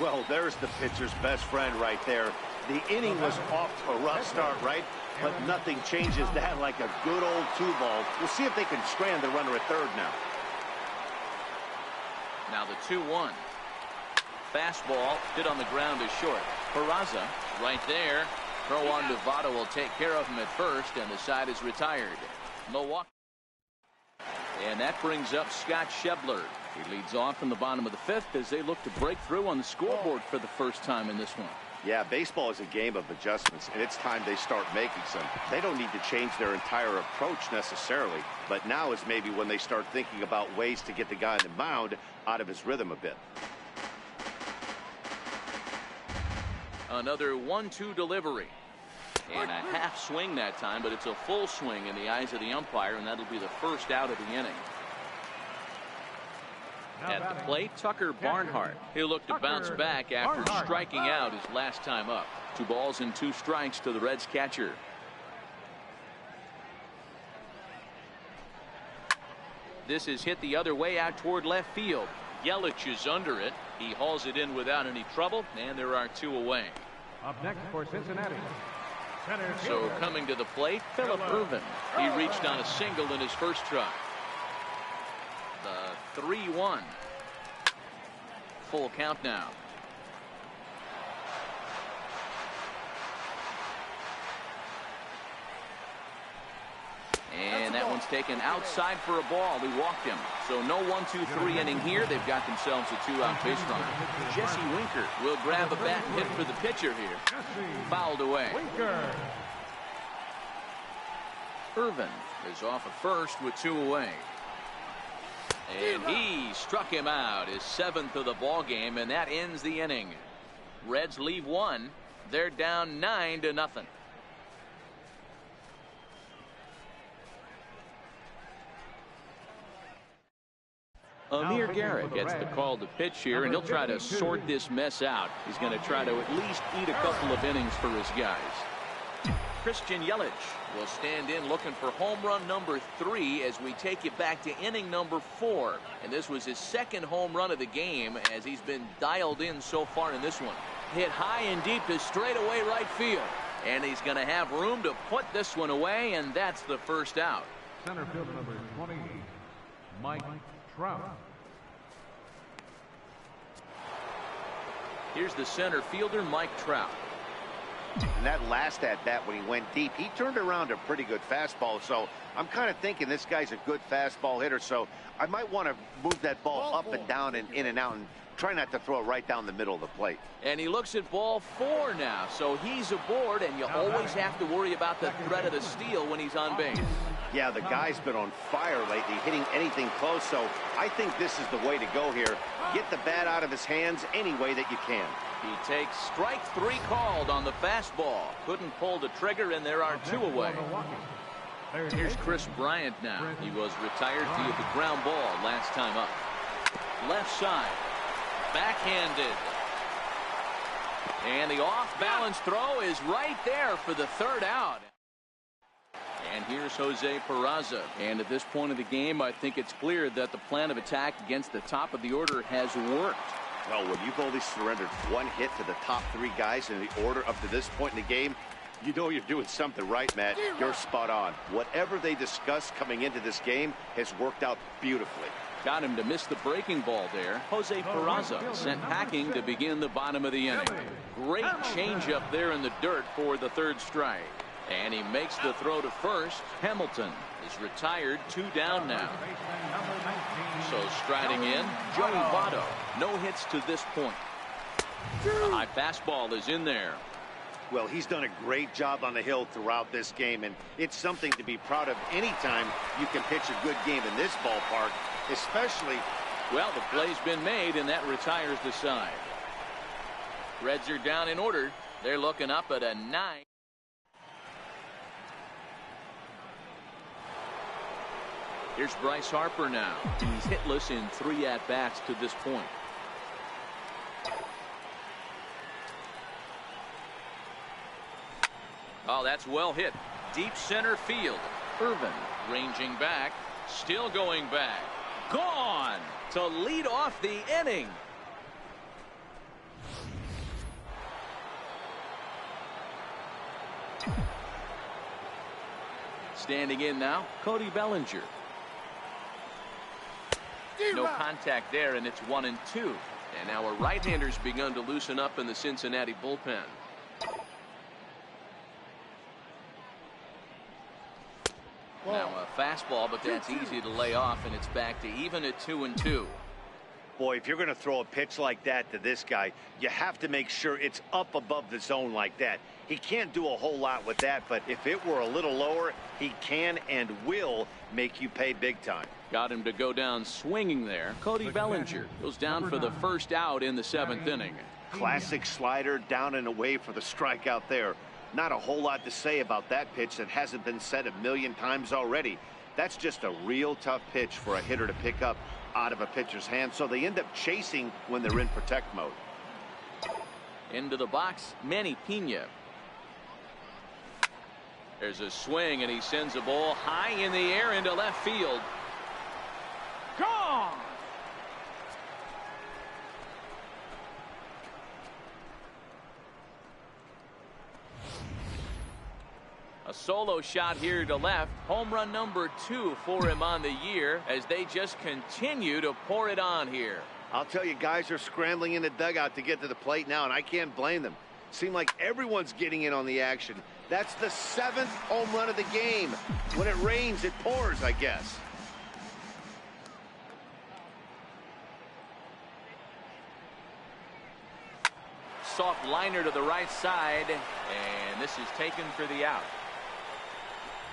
Well, there's the pitcher's best friend right there. The inning was off to a rough start, right? But nothing changes that like a good old 2-ball. We'll see if they can strand the runner at third now. Now the 2-1. Fastball hit on the ground is short. Peraza right there. Throw on to Votto will take care of him at first, and the side is retired. Milwaukee. And that brings up Scott Schebler. He leads off in the bottom of the 5th as they look to break through on the scoreboard for the first time in this one. Yeah, baseball is a game of adjustments, and it's time they start making some. They don't need to change their entire approach necessarily, but now is maybe when they start thinking about ways to get the guy on the mound out of his rhythm a bit. Another 1-2 delivery. And a half swing that time, but it's a full swing in the eyes of the umpire, and that'll be the first out of the inning. At the plate, Tucker Barnhart. He'll look to bounce back after striking out his last time up. 2 balls and 2 strikes to the Reds catcher. This is hit the other way out toward left field. Yelich is under it. He hauls it in without any trouble, and there are 2 away. Up next for Cincinnati. So coming to the plate, Phillip Ervin. He reached on a single in his first try. The 3-1. Full count now. And that one's taken outside for a ball. He walked him. So no 1-2-3 inning here. They've got themselves a 2-out base runner. Jesse Winker will grab a bat and hit for the pitcher here. Fouled away. Ervin is off at first with 2 away. And he struck him out, his 7th of the ball game, and that ends the inning. Reds leave 1. They're down 9-0. Amir Garrett gets the call to pitch here, and he'll try to sort this mess out. He's going to try to at least eat a couple of innings for his guys. Christian Yelich will stand in looking for home run number 3 as we take you back to inning number 4. And this was his 2nd home run of the game as he's been dialed in so far in this one. hit high and deep to straightaway right field. And he's going to have room to put this one away, and that's the first out. Center fielder number 20, Mike Trout. Here's the center fielder, Mike Trout. And that last at-bat when he went deep, he turned around a pretty good fastball. So I'm kind of thinking this guy's a good fastball hitter. So I might want to move that ball up and down and in and out and try not to throw it right down the middle of the plate. And he looks at ball 4 now. So he's aboard, and you always have to worry about the threat of the steal when he's on base. Yeah, the guy's been on fire lately, hitting anything close. So I think this is the way to go here. Get the bat out of his hands any way that you can. He takes strike 3 called on the fastball. Couldn't pull the trigger, and there are 2 away. Here's Chris Bryant now. He was retired via the ground ball last time up. Left side. Backhanded. And the off-balance throw is right there for the 3rd out. And here's Jose Peraza. And at this point of the game, I think it's clear that the plan of attack against the top of the order has worked. Well, when you've only surrendered 1 hit to the top 3 guys in the order up to this point in the game, you know you're doing something right, Matt. You're spot on. Whatever they discussed coming into this game has worked out beautifully. Got him to miss the breaking ball there. Jose Peraza sent packing to begin the bottom of the inning. Great changeup there in the dirt for the 3rd strike. And he makes the throw to first. Hamilton is retired, 2 down now. So striding in, Joey Votto. No hits to this point. The high fastball is in there. Well, he's done a great job on the hill throughout this game, and it's something to be proud of anytime you can pitch a good game in this ballpark, especially. Well, the play's been made, and that retires the side. Reds are down in order. They're looking up at a 9. Here's Bryce Harper now. He's hitless in 3 at-bats to this point. Oh, that's well hit. Deep center field. Irvin ranging back. Still going back. Gone to lead off the inning. Standing in now, Cody Bellinger. No contact there, and it's 1-2. And now a right-hander's begun to loosen up in the Cincinnati bullpen. Now a fastball, but that's easy to lay off, and it's back to even at 2-2. Boy, if you're going to throw a pitch like that to this guy, you have to make sure it's up above the zone like that. He can't do a whole lot with that, but if it were a little lower, he can and will make you pay big time. Got him to go down swinging there. Cody Bellinger goes down for the first out in the 7th inning. Classic slider down and away for the strikeout there. Not a whole lot to say about that pitch that hasn't been said a million times already. That's just a real tough pitch for a hitter to pick up out of a pitcher's hand, so they end up chasing when they're in protect mode. Into the box, Manny Pena. There's a swing, and he sends a ball high in the air into left field. Gone! A solo shot here to left. Home run number 2 for him on the year as they just continue to pour it on here. I'll tell you, guys are scrambling in the dugout to get to the plate now, and I can't blame them. Seems like everyone's getting in on the action. That's the 7th home run of the game. When it rains, it pours, I guess. Soft liner to the right side, and this is taken for the out.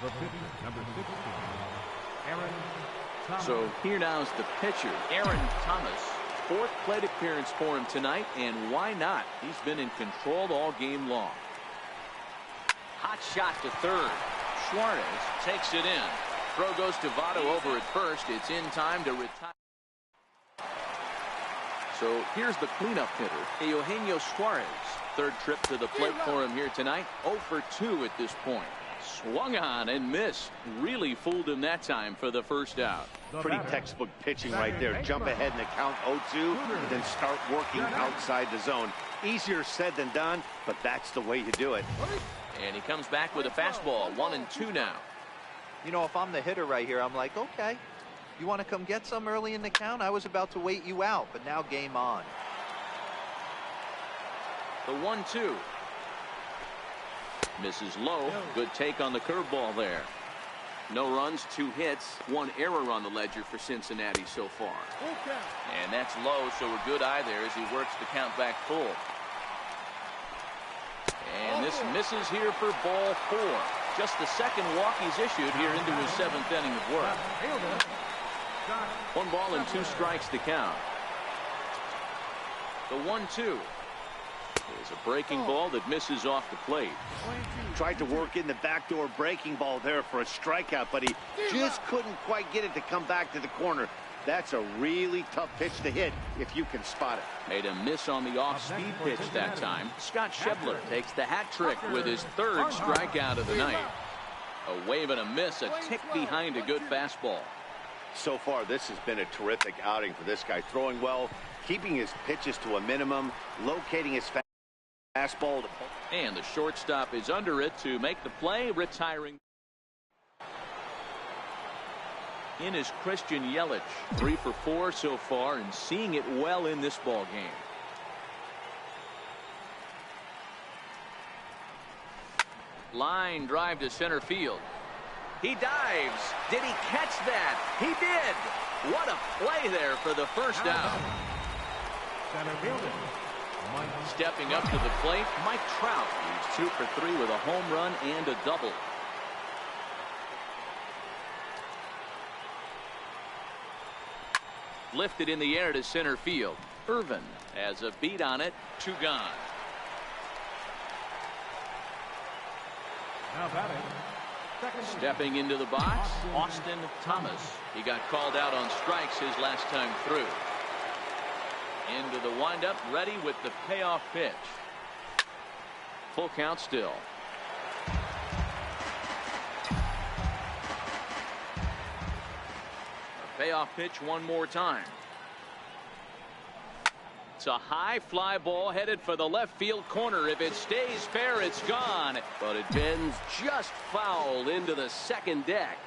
The pitcher, number 16, Aaron Thomas. So here now is the pitcher, Aaron Thomas. 4th plate appearance for him tonight, and why not? He's been in control all game long. Hot shot to third. Suarez takes it in. Throw goes to Votto over at first. It's in time to retire. So here's the cleanup hitter, Eugenio Suarez. 3rd trip to the plate for him here tonight. 0 for 2 at this point. Swung on and missed. Really fooled him that time for the first out. Pretty textbook pitching right there. Jump ahead in the count 0-2, then start working outside the zone. Easier said than done, but that's the way you do it. And he comes back with a fastball. 1-2 now. You know, if I'm the hitter right here, I'm like, okay, you want to come get some early in the count? I was about to wait you out, but now game on. The 1-2. Misses low. Good take on the curveball there. No runs, 2 hits, 1 error on the ledger for Cincinnati so far. And that's low, so a good eye there as he works the count back full. And this misses here for ball 4. Just the second walk he's issued here into his 7th inning of work. 1 ball and 2 strikes to count. The 1-2. Is a breaking ball that misses off the plate. Tried to work in the backdoor breaking ball there for a strikeout, but he just couldn't quite get it to come back to the corner. That's a really tough pitch to hit if you can spot it. Made a miss on the off-speed pitch that time. Scott Schebler takes the hat trick with his 3rd strikeout of the night. A wave and a miss, a tick behind a good fastball. So far, this has been a terrific outing for this guy. Throwing well, keeping his pitches to a minimum, locating his fastball. And the shortstop is under it to make the play, retiring. In is Christian Yelich, 3 for 4 so far, and seeing it well in this ball game. Line drive to center field. He dives. Did he catch that? He did. What a play there for the first out. Stepping up to the plate, Mike Trout. He's 2 for 3 with a home run and a double. Lifted in the air to center field. Irvin has a beat on it. 2 gone. Stepping into the box, Austin Thomas. He got called out on strikes his last time through. Into the windup, ready with the payoff pitch. Full count still. A payoff pitch one more time. It's a high fly ball headed for the left field corner. If it stays fair, it's gone. But it bends just foul into the second deck.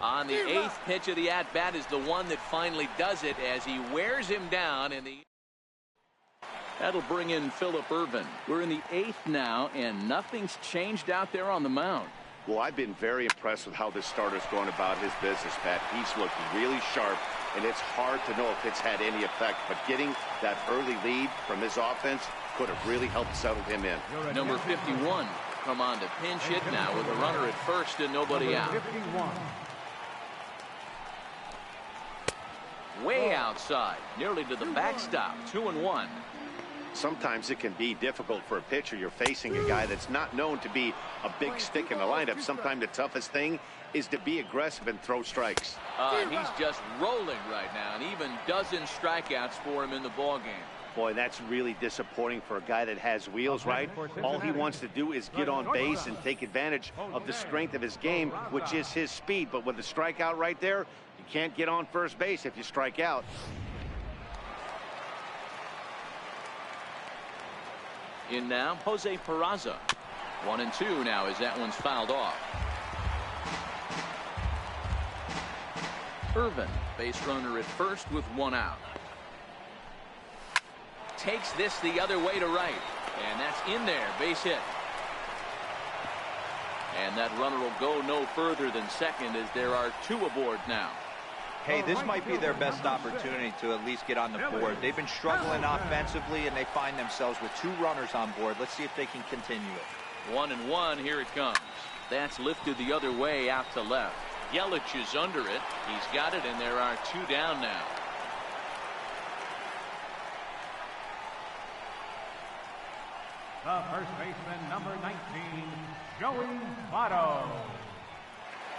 On the 8th pitch of the at-bat is the one that finally does it as he wears him down in the. That'll bring in Phillip Ervin. We're in the 8th now, and nothing's changed out there on the mound. Well, I've been very impressed with how this starter's going about his business, Pat. He's looked really sharp, and it's hard to know if it's had any effect. But getting that early lead from his offense could have really helped settle him in. Number 51 come on to pinch hit now with a runner at first and nobody out. 51. Way outside, nearly to the backstop. 2-1. Sometimes it can be difficult for a pitcher. You're facing a guy that's not known to be a big stick in the lineup. Sometimes the toughest thing is to be aggressive and throw strikes. He's just rolling right now, and even dozen strikeouts for him in the ball game. Boy, that's really disappointing for a guy that has wheels, right? All he wants to do is get on base and take advantage of the strength of his game, which is his speed. But with the strikeout right there, you can't get on first base if you strike out. In now, Jose Peraza. 1-2 now as that one's fouled off. Irvin, base runner at first with 1 out. Takes this the other way to right. And that's in there, base hit. And that runner will go no further than second as there are 2 aboard now. Hey, this might be their best opportunity to at least get on the board. They've been struggling offensively, and they find themselves with 2 runners on board. Let's see if they can continue it. 1-1, here it comes. That's lifted the other way out to left. Yelich is under it. He's got it, and there are 2 down now. The first baseman, number 19, Joey Votto.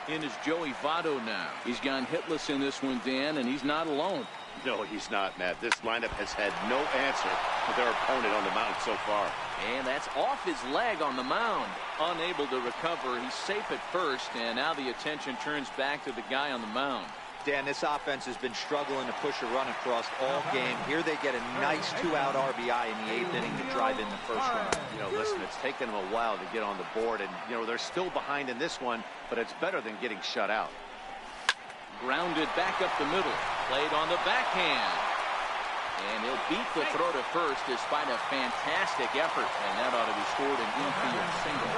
In is Joey Votto now. He's gone hitless in this one, Dan, and he's not alone. No, he's not, Matt. This lineup has had no answer for their opponent on the mound so far. And that's off his leg on the mound. Unable to recover. He's safe at first, and now the attention turns back to the guy on the mound. Dan, this offense has been struggling to push a run across all game. Here they get a nice 2-out RBI in the 8th inning to drive in the first run. You know, listen, it's taken them a while to get on the board, and, you know, they're still behind in this one, but it's better than getting shut out. Grounded back up the middle. Played on the backhand. And he'll beat the throw to first despite a fantastic effort. And that ought to be scored an infield single.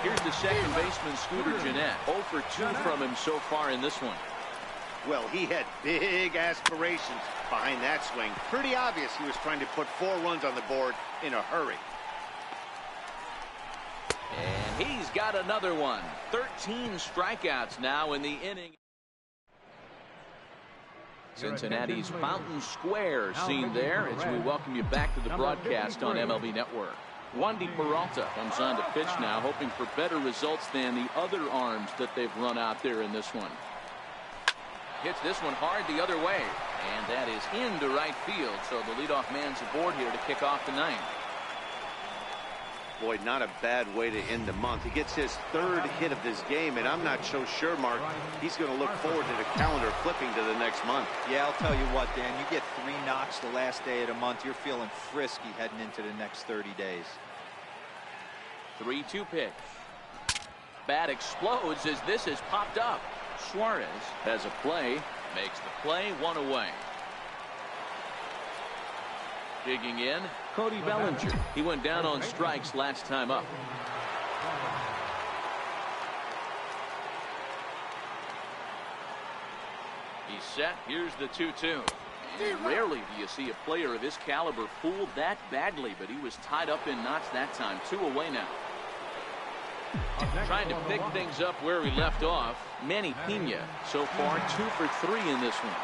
Here's the second baseman, Scooter Gennett. 0 for 2 from him so far in this one. Well, he had big aspirations behind that swing. Pretty obvious he was trying to put 4 runs on the board in a hurry. And he's got another one. 13 strikeouts now in the inning. Cincinnati's Fountain Square scene there as we welcome you back to the broadcast on MLB Network. Wandy Peralta comes on to pitch now, hoping for better results than the other arms that they've run out there in this one. Hits this one hard the other way, and that is into right field, so the leadoff man's aboard here to kick off the 9th. Boy, not a bad way to end the month. He gets his 3rd hit of this game, and I'm not so sure, Mark, he's going to look forward to the calendar flipping to the next month. Yeah, I'll tell you what, Dan, you get 3 knocks the last day of the month, you're feeling frisky heading into the next 30 days. 3-2 pitch. Bat explodes as this has popped up. Suarez has a play, makes the play, 1 away. Digging in, Cody Bellinger. He went down on strikes last time up. He's set. Here's the 2-2. And rarely do you see a player of his caliber fooled that badly, but he was tied up in knots that time. 2 away now. Trying to pick things up where he left off. Manny Pena so far 2 for 3 in this one.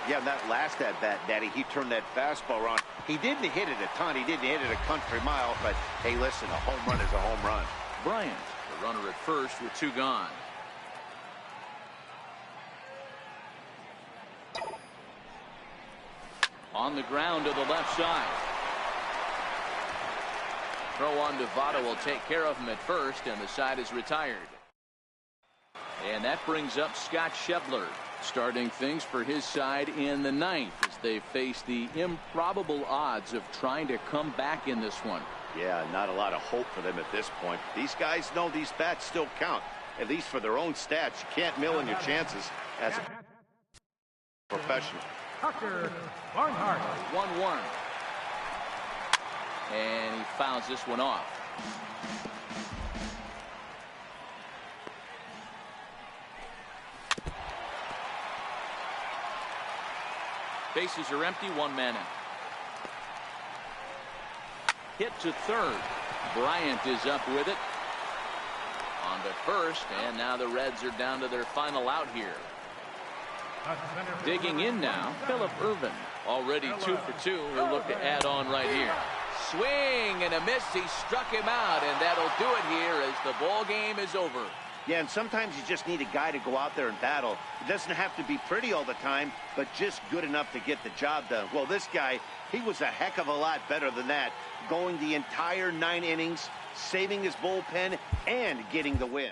Yeah, that last at-bat, Daddy, he turned that fastball around. He didn't hit it a ton. He didn't hit it a country mile. But, hey, listen, a home run is a home run. Bryant, the runner at first with 2 gone. On the ground to the left side. Throw on to Votto will take care of him at first, and the side is retired. And that brings up Scott Schebler, starting things for his side in the 9th as they face the improbable odds of trying to come back in this one. Yeah, not a lot of hope for them at this point. These guys know these bats still count, at least for their own stats. You can't mill in your chances as a professional. Tucker Barnhart. 1-1. And he fouls this one off. Bases are empty, 1 man out. Hit to third. Bryant is up with it. On to first, and now the Reds are down to their final out here. Digging in now, Phillip Ervin. Already 2 for 2. He'll look to add on right here. Swing and a miss. He struck him out, and that'll do it here as the ball game is over. Yeah, and sometimes you just need a guy to go out there and battle. It doesn't have to be pretty all the time, but just good enough to get the job done. Well, this guy, he was a heck of a lot better than that, going the entire 9 innings, saving his bullpen, and getting the win.